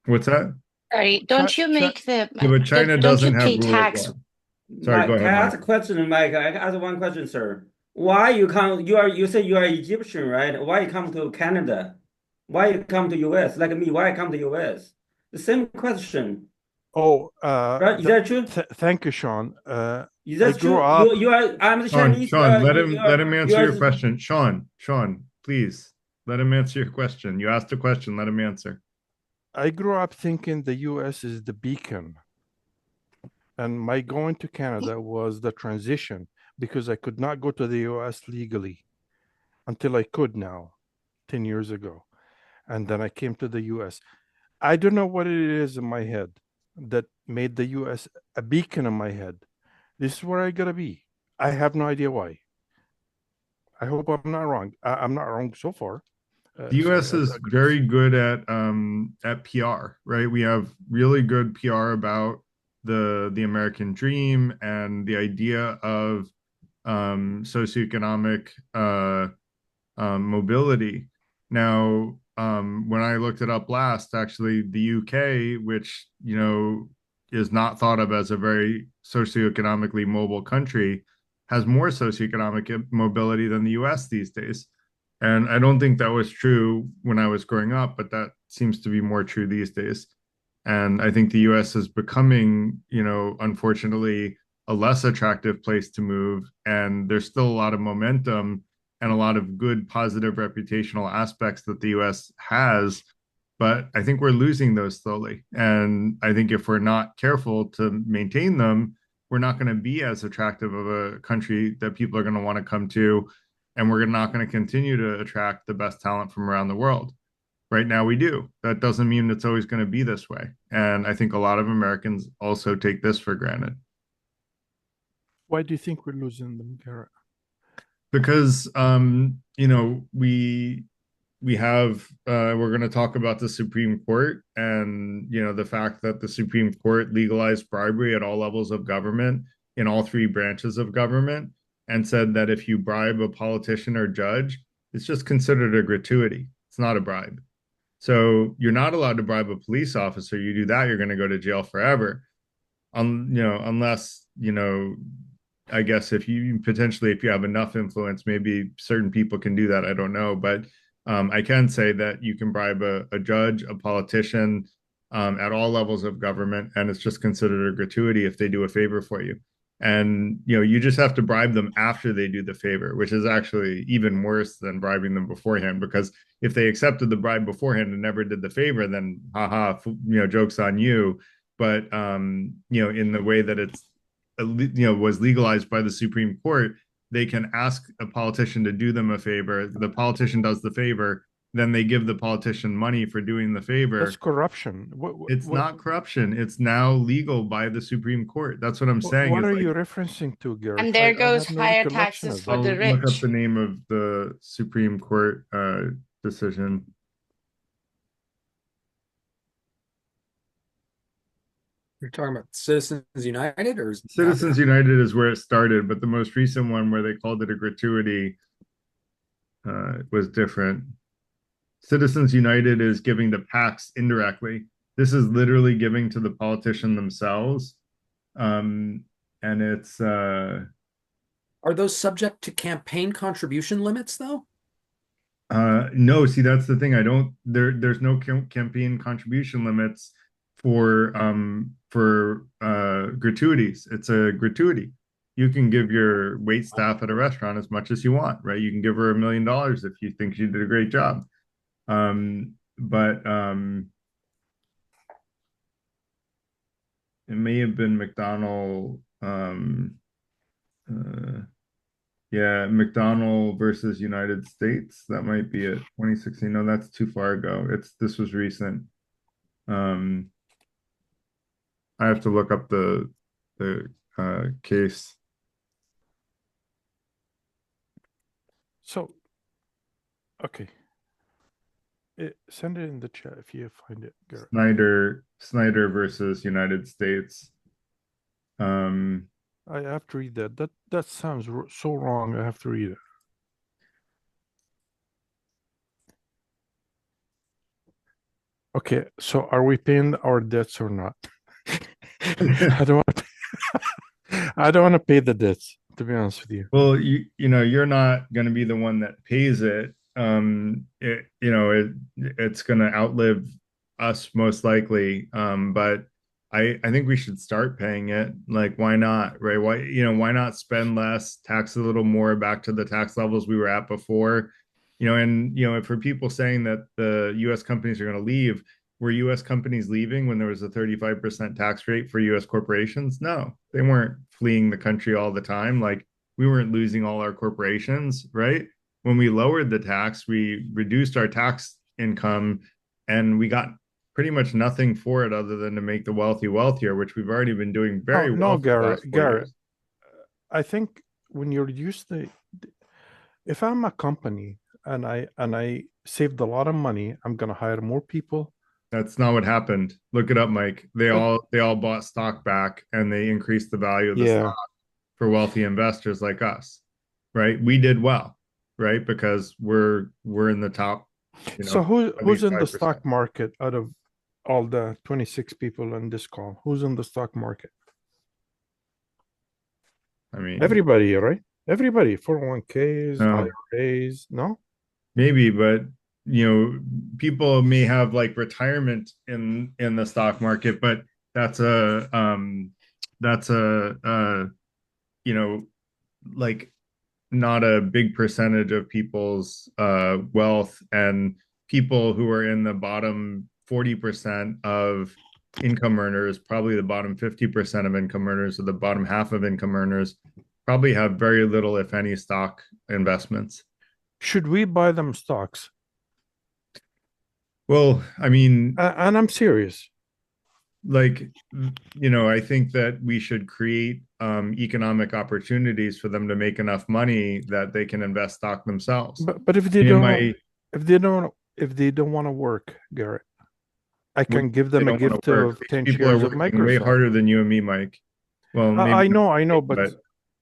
what's that? Sorry, Chi don't you Chi make the Yeah, but China don't you doesn't have pay rule of tax? law. Sorry, go Mike, can ahead, I Mike. ask a question, Mike? I can ask one question, sir. Why you come? You say you are Egyptian, right? Why you come to Canada? Why you come to US? Like me, why I come to US? The same question, Oh, right? Is that true? thank you, Sean. Is I that grew true? up. I'm the Sean, Chinese. Sean, You let are him you answer are your question. Sean, please let him answer your question. You asked a question, let him answer. I grew up thinking the US is the beacon. And my going to Canada was the transition because I could not go to the US legally until I could now, 10 years ago. And then I came to the US. I don't know what it is in my head that made the US a beacon in my head. This is where I gotta be. I have no idea why. I hope I'm not wrong. I'm not wrong so far. The So US is very good at PR, right? We have really good PR about the American dream and the idea of socioeconomic mobility. Now, when I looked it up last, actually, the UK, which is not thought of as a very socioeconomically mobile country, has more socioeconomic mobility than the US these days. And I don't think that was true when I was growing up, but that seems to be more true these days. And I think the US is becoming, unfortunately, a less attractive place to move. And there's still a lot of momentum and a lot of good, positive reputational aspects that the US has. But I think we're losing those slowly. And I think if we're not careful to maintain them, we're not going to be as attractive of a country that people are going to want to come to. And we're not going to continue to attract the best talent from around the world. Right now, we do. That doesn't mean it's always going to be this way. And I think a lot of Americans also take this for granted. why do you think we're losing them, Garrett? Because we have we're going to talk about the Supreme Court and the fact that the Supreme Court legalized bribery at all levels of government in all three branches of government and said that if you bribe a politician or judge, it's just considered a gratuity. It's not a bribe. So you're not allowed to bribe a police officer. You do that, you're going to go to jail forever. Unless, I guess if you have enough influence, maybe certain people can do that. I don't know. But I can say that you can bribe a judge, a politician at all levels of government, and it's just considered a gratuity if they do a favor for you. And you just have to bribe them after they do the favor, which is actually even worse than bribing them beforehand, because if they accepted the bribe beforehand and never did the favor, then haha, joke's on you. But in the way that it's was legalized by the Supreme Court, they can ask a politician to do them a favor. The politician does the favor, then they give the politician money for doing the favor. That's corruption. It's not corruption. It's now legal by the Supreme Court. That's what I'm saying. What are you referencing to, Garrett? And there goes have no higher recollection taxes of for that. the I'll look up rich. the name of the Supreme Court decision. You're talking about Citizens United or Citizens United is where it started, but the most recent one where they called it a gratuity was different. Citizens United is giving to PACs indirectly. This is literally giving to the politician themselves. And it's Are those subject to campaign contribution limits though? no, see, that's the thing. There's no campaign contribution limits for gratuities. It's a gratuity. You can give your wait staff at a restaurant as much as you want, right? You can give her $1 million if you think she did a great job. But it may have been McDonald. Yeah, McDonald versus United States. That might be it. 2016. No, that's too far ago. This was recent. I have to look up the case. So, okay. Send it in the chat if you find it, Garrett. Snyder versus United States. I have to read that. That sounds so wrong. I have to read it. Okay, so are we paying our debts or not? I don't want to. I don't want to pay the debts, to be honest with you. Well, you're not going to be the one that pays it. It's going to outlive us most likely. But I think we should start paying it. Like, why not, right? Why not spend less, tax a little more back to the tax levels we were at before, And for people saying that the US companies are going to leave, were US companies leaving when there was a 35% tax rate for US corporations? No, they weren't fleeing the country all the time. Like, we weren't losing all our corporations, right? When we lowered the tax, we reduced our tax income, and we got pretty much nothing for it other than to make the wealthy wealthier, which we've already been doing No, very no, well for the last 4 years. I think when you reduce if I'm a company and I saved a lot of money, I'm gonna hire more people. That's not what happened. Look it up, Mike. They But all bought stock back, and they increased the value of the yeah, stock for wealthy investors like us, right? We did well, right? Because we're in the top, so at who's least in the 5%. stock market out of all the 26 people in this call? Who's in the stock market? I mean, Everybody, right? Everybody, 401ks, no, IRAs, no? maybe, but people may have like retirement in the stock market, but that's a like not a big percentage of people's wealth, and people who are in the bottom 40% of income earners, probably the bottom 50% of income earners, or the bottom half of income earners, probably have very little, if any, stock investments. Should we buy them stocks? Well, I mean, And I'm serious. like, I think that we should create economic opportunities for them to make enough money that they can invest stock themselves. But if they In don't, if they don't want to work, Garrett, I What, can give they them a don't want to gift work. of These 10 people are shares of working way Microsoft. harder than you and me, Mike. Well, maybe I know, not, but but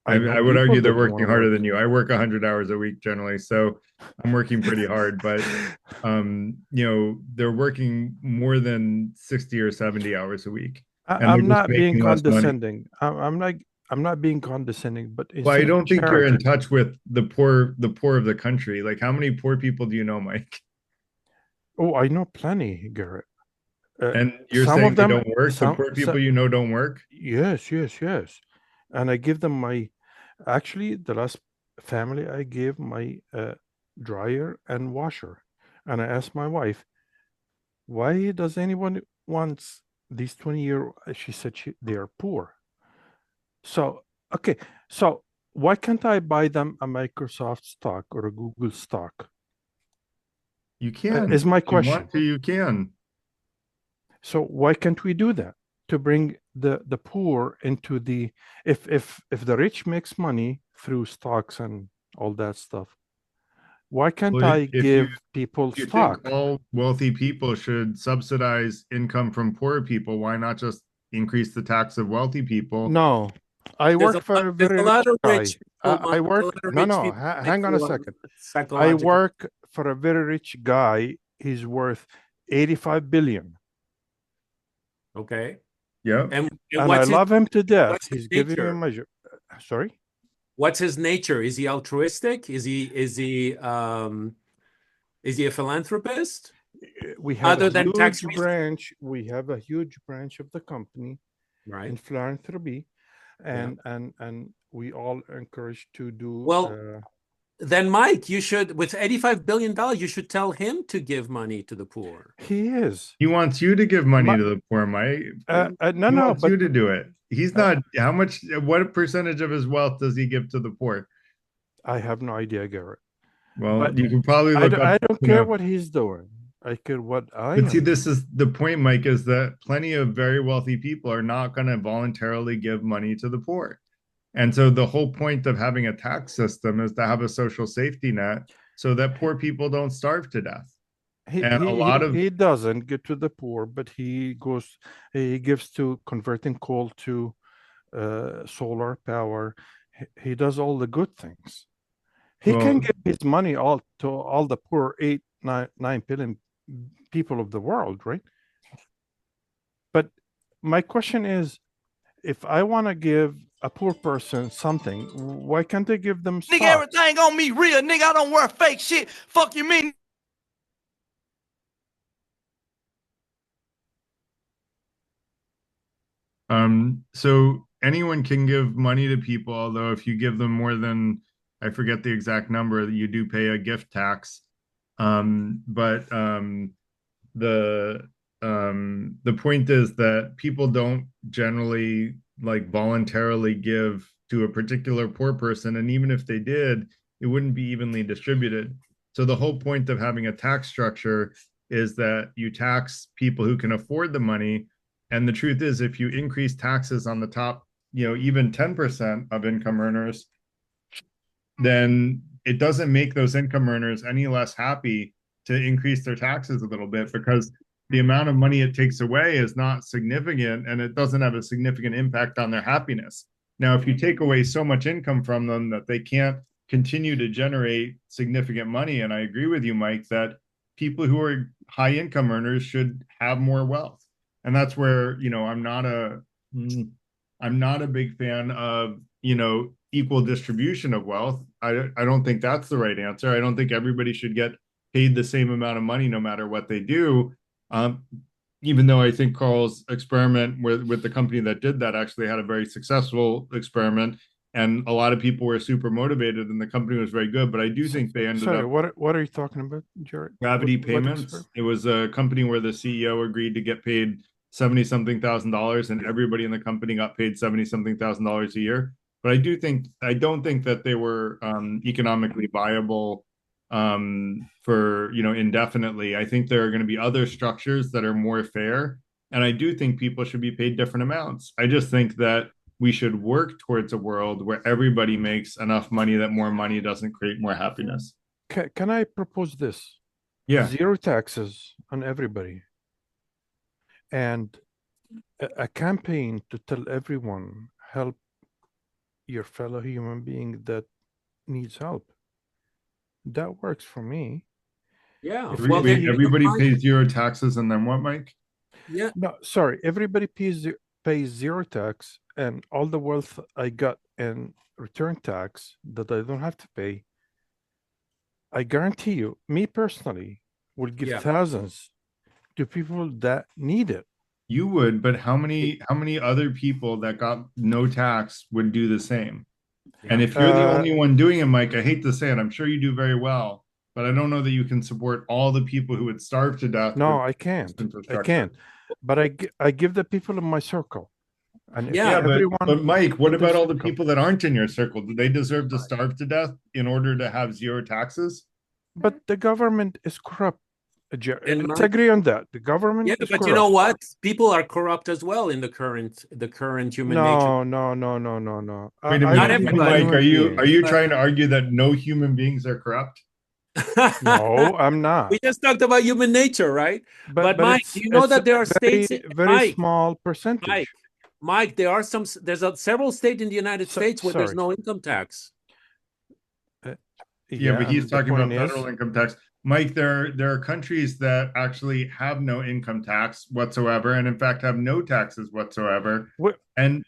I know I would people argue they're that don't want working to harder work. than you. I work 100 hours a week generally, so I'm working pretty hard, but they're working more than 60 or 70 hours a week, and they're I'm just not being making less money. condescending. I'm not being condescending, but Well, I instead of don't think you're in charity, touch with the poor of the country. Like, how many poor people do you know, Mike? oh, I know plenty, Garrett. And you're Some of saying they them, don't work? The poor so, people you know don't work? yes, yes, yes. And I give them actually, the last family, I gave my dryer and washer. And I asked my wife, why does anyone wants these 20-year? She said they are poor. So, okay. So why can't I buy them a Microsoft stock or a Google stock? You can. Is my If you want question. to, you can. So why can't we do that to bring the poor into the if the rich makes money through stocks and all that stuff, why can't Well, I give people if you think stock? all wealthy people should subsidize income from poor people, why not just increase the tax of wealthy people? No, I There's work a for lot, a there's very a rich lot of guy. rich people, I Mike. A work, lot of no, rich no, people make hang on a through second. I psychological. work for a very rich guy. He's worth 85 billion. Okay. Yep. And And I love him to death. what's his He's giving me a nature? measure. Sorry? What's his nature? Is he altruistic? Is he a philanthropist? We have a Other than huge tax reason, branch. We have a huge branch of the company right? in philanthropy, Yeah. and we all encourage to do. Well, then Mike, you should, with $85 billion, you should tell him to give money to the poor. He is. He wants you to give money to the poor, Mike. No, He no, wants you but to do it. He's uh, not, what percentage of his wealth does he give to the poor? I have no idea, Garrett. But But you can probably look up, I don't care what he's doing. I care what I but see, am. this is the point, Mike, is that plenty of very wealthy people are not going to voluntarily give money to the poor. And so the whole point of having a tax system is to have a social safety net so that poor people don't starve to death. And a lot of, He doesn't get to the poor, but he gives to converting coal to solar power. He does all the good things. He can well, give his money all to all the poor 9 billion people of the world, right? But my question is, if I want to give a poor person something, why can't I give them Nigga, stock? everything on me real, nigga. I don't wear fake shit. Fuck you mean? so anyone can give money to people, although if you give them more than, I forget the exact number, you do pay a gift tax. But the the point is that people don't generally like voluntarily give to a particular poor person, and even if they did, it wouldn't be evenly distributed. So the whole point of having a tax structure is that you tax people who can afford the money. And the truth is, if you increase taxes on the top, even 10% of income earners, then it doesn't make those income earners any less happy to increase their taxes a little bit, because the amount of money it takes away is not significant, and it doesn't have a significant impact on their happiness. Now, if you take away so much income from them that they can't continue to generate significant money, and I agree with you, Mike, that people who are high income earners should have more wealth. And that's where, I'm not a big fan of, equal distribution of wealth. I don't think that's the right answer. I don't think everybody should get paid the same amount of money no matter what they do. Um, Even though I think Carl's experiment with the company that did that actually had a very successful experiment, and a lot of people were super motivated, and the company was very good. But I do think they ended Sorry, up what are you talking about, Jared? Gravity What Payments. It was a company where the CEO agreed to get paid 70 something thousand dollars, and everybody in the company got paid 70 something thousand dollars a year. But I don't think that they were economically viable for indefinitely. I think there are going to be other structures that are more fair, and I do think people should be paid different amounts. I just think that we should work towards a world where everybody makes enough money that more money doesn't create more happiness. Can I propose this? Yeah. Zero taxes on everybody, and a campaign to tell everyone help your fellow human being that needs help. That works for me. Yeah. If Well, if then he- Everybody Mike, pays zero taxes, and then what, Mike? yeah. No, sorry, everybody pays zero tax, and all the wealth I got in return tax that I don't have to pay, I guarantee you, me personally, will give Yeah. thousands to people that need it. You would, but how many other people that got no tax would do the same? And Yeah. if you're the only one doing it, Mike, I hate to say it, I'm sure you do very well, but I don't know that you can support all the people who would starve to death No, with I this can't. I infrastructure. can't. But I give the people in my circle, and if Yeah, Yeah, everyone but Mike, what in their about all the circle, people that aren't in your circle? Do they deserve to starve to death in order to have zero taxes? but the government is corrupt. and Let's Mike, agree on that. The government yeah, is but you know corrupt. what? People are corrupt as well in the current human nature. No, no, no, no, no, no. Wait a I Not minute, believe in everybody, Mike, are human you are beings. you but trying to argue that no human beings are corrupt? No, I'm we not. just talked about human nature, right? But But Mike, do you know it's a that there are very states, very Mike, small Mike, percentage. Mike, there's several states in the United States where there's Sorry. no income tax. Uh, Yeah, yeah, but he's and the talking point about federal is, income tax. Mike, there are countries that actually have no income tax whatsoever, and in fact have no taxes whatsoever. what, And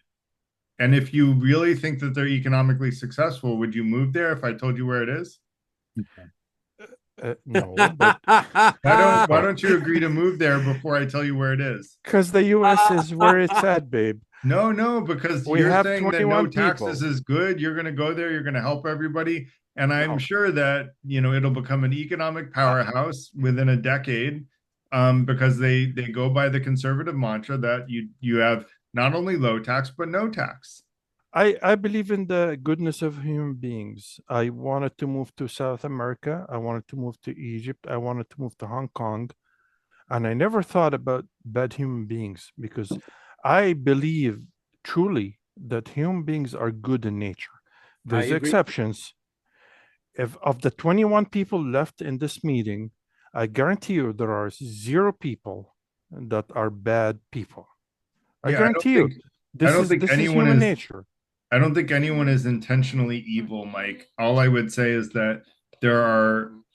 if you really think that they're economically successful, would you move there if I told you where it is? no, but Why no, don't you agree to move there before I tell you where it is? because the U.S. is where it's at, babe. No, because We you're have saying that no 21 taxes people. is good. You're going to go there. You're going to help everybody. And I'm No. sure that, it'll become an economic powerhouse within a decade, because they go by the conservative mantra that you have not only low tax, but no tax. I believe in the goodness of human beings. I wanted to move to South America. I wanted to move to Egypt. I wanted to move to Hong Kong. And I never thought about bad human beings because I believe truly that human beings are good in nature. I There's agree. exceptions. If of the 21 people left in this meeting, I guarantee you there are zero people that are bad people. I Yeah, guarantee you I don't think this is anyone human is nature. I don't think anyone is intentionally evil, Mike. All I would say is that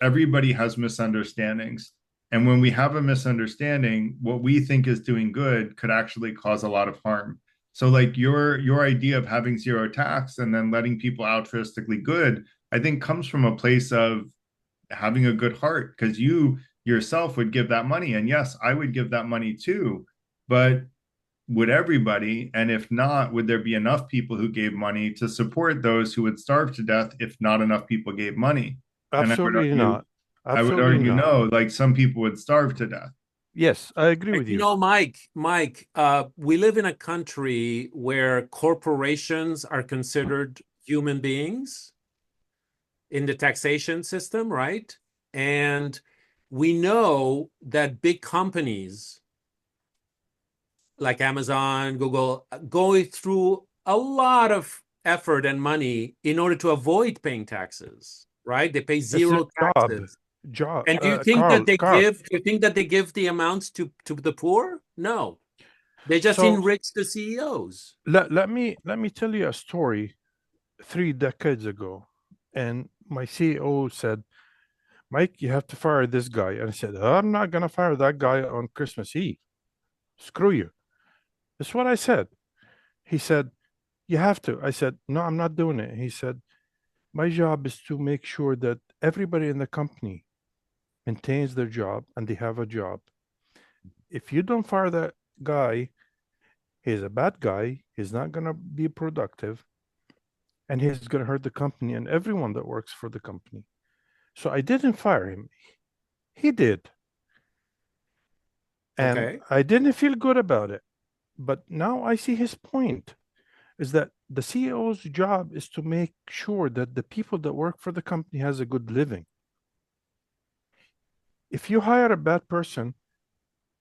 everybody has misunderstandings. And when we have a misunderstanding, what we think is doing good could actually cause a lot of harm. So like your idea of having zero tax and then letting people altruistically good, I think comes from a place of having a good heart, because you yourself would give that money. And yes, I would give that money too. But would everybody? And if not, would there be enough people who gave money to support those who would starve to death if not enough people gave money? And I would Absolutely argue, not. I would Absolutely argue not. no, like some people would starve to death. Yes, I agree with You you. know, Mike, we live in a country where corporations are considered human beings in the taxation system, right? And we know that big companies like Amazon, Google, going through a lot of effort and money in order to avoid paying taxes, right? They pay It's their zero job. taxes. Job. And do you think Carl, that they Carl. give? Do you think that they give the amounts to the poor? No, they just So enrich the CEOs. let me tell you a story 3 decades ago. And my CEO said, Mike, you have to fire this guy. And I said, I'm not gonna fire that guy on Christmas Eve. Screw you. That's what I said. He said, you have to. I said, no, I'm not doing it. He said, my job is to make sure that everybody in the company maintains their job and they have a job. If you don't fire that guy, he's a bad guy. He's not going to be productive. And he's going to hurt the company and everyone that works for the company. So I didn't fire him. He did. And Okay. I didn't feel good about it. But now I see his point is that the CEO's job is to make sure that the people that work for the company has a good living. If you hire a bad person,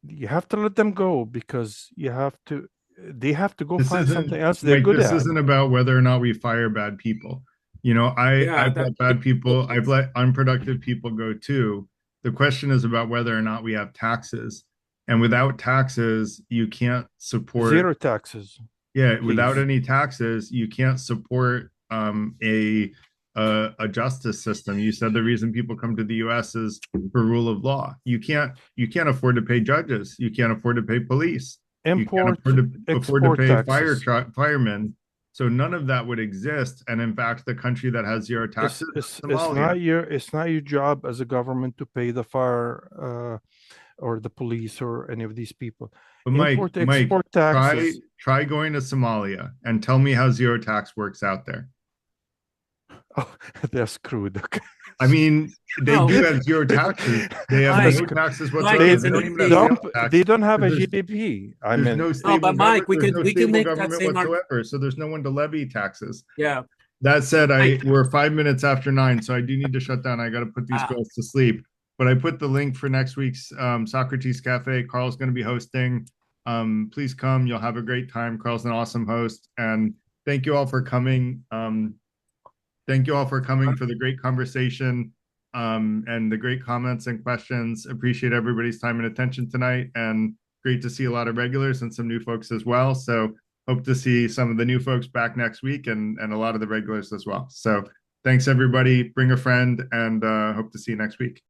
you have to let them go because they have to go This find isn't something else they're Mike, good this at. isn't about whether or not we fire bad people. You know, Yeah, I've let bad people, I've that's let unproductive people go too. The question is about whether or not we have taxes. And without taxes, you can't support, Zero taxes, yeah, without please. any taxes, you can't support a justice system. You said the reason people come to the US is for rule of law. You can't afford to pay judges. You can't afford to pay police. You can't Import, afford to export pay taxes. firemen. So none of that would exist. And in fact, the country that has zero It's, taxes it's, is it's Somalia. not your job as a government to pay the fire or the police or any of these people. But Import, Mike, export taxes. try going to Somalia and tell me how zero tax works out there. Oh, they're screwed. Okay. I mean, they no, do have zero taxes. They have Mike, no taxes Mike, whatsoever. They it's They an don't even have easy. sales tax. they don't have a There's GDP. I there's mean, no No, stable but Mike, government. There's no we can stable make that government same argument. whatsoever. So there's no one to levy taxes. Yeah, That said, Mike. we're 5 minutes after 9, so I do need to shut down. I got to put these Ah, girls to sleep. But I put the link for next week's Socrates Cafe. Carl's going to be hosting. Please come. You'll have a great time. Carl's an awesome host, and thank you all for coming. Thank you all for coming for the great conversation and the great comments and questions. Appreciate everybody's time and attention tonight, and great to see a lot of regulars and some new folks as well. So hope to see some of the new folks back next week and a lot of the regulars as well. So thanks everybody. Bring a friend, and hope to see you next week.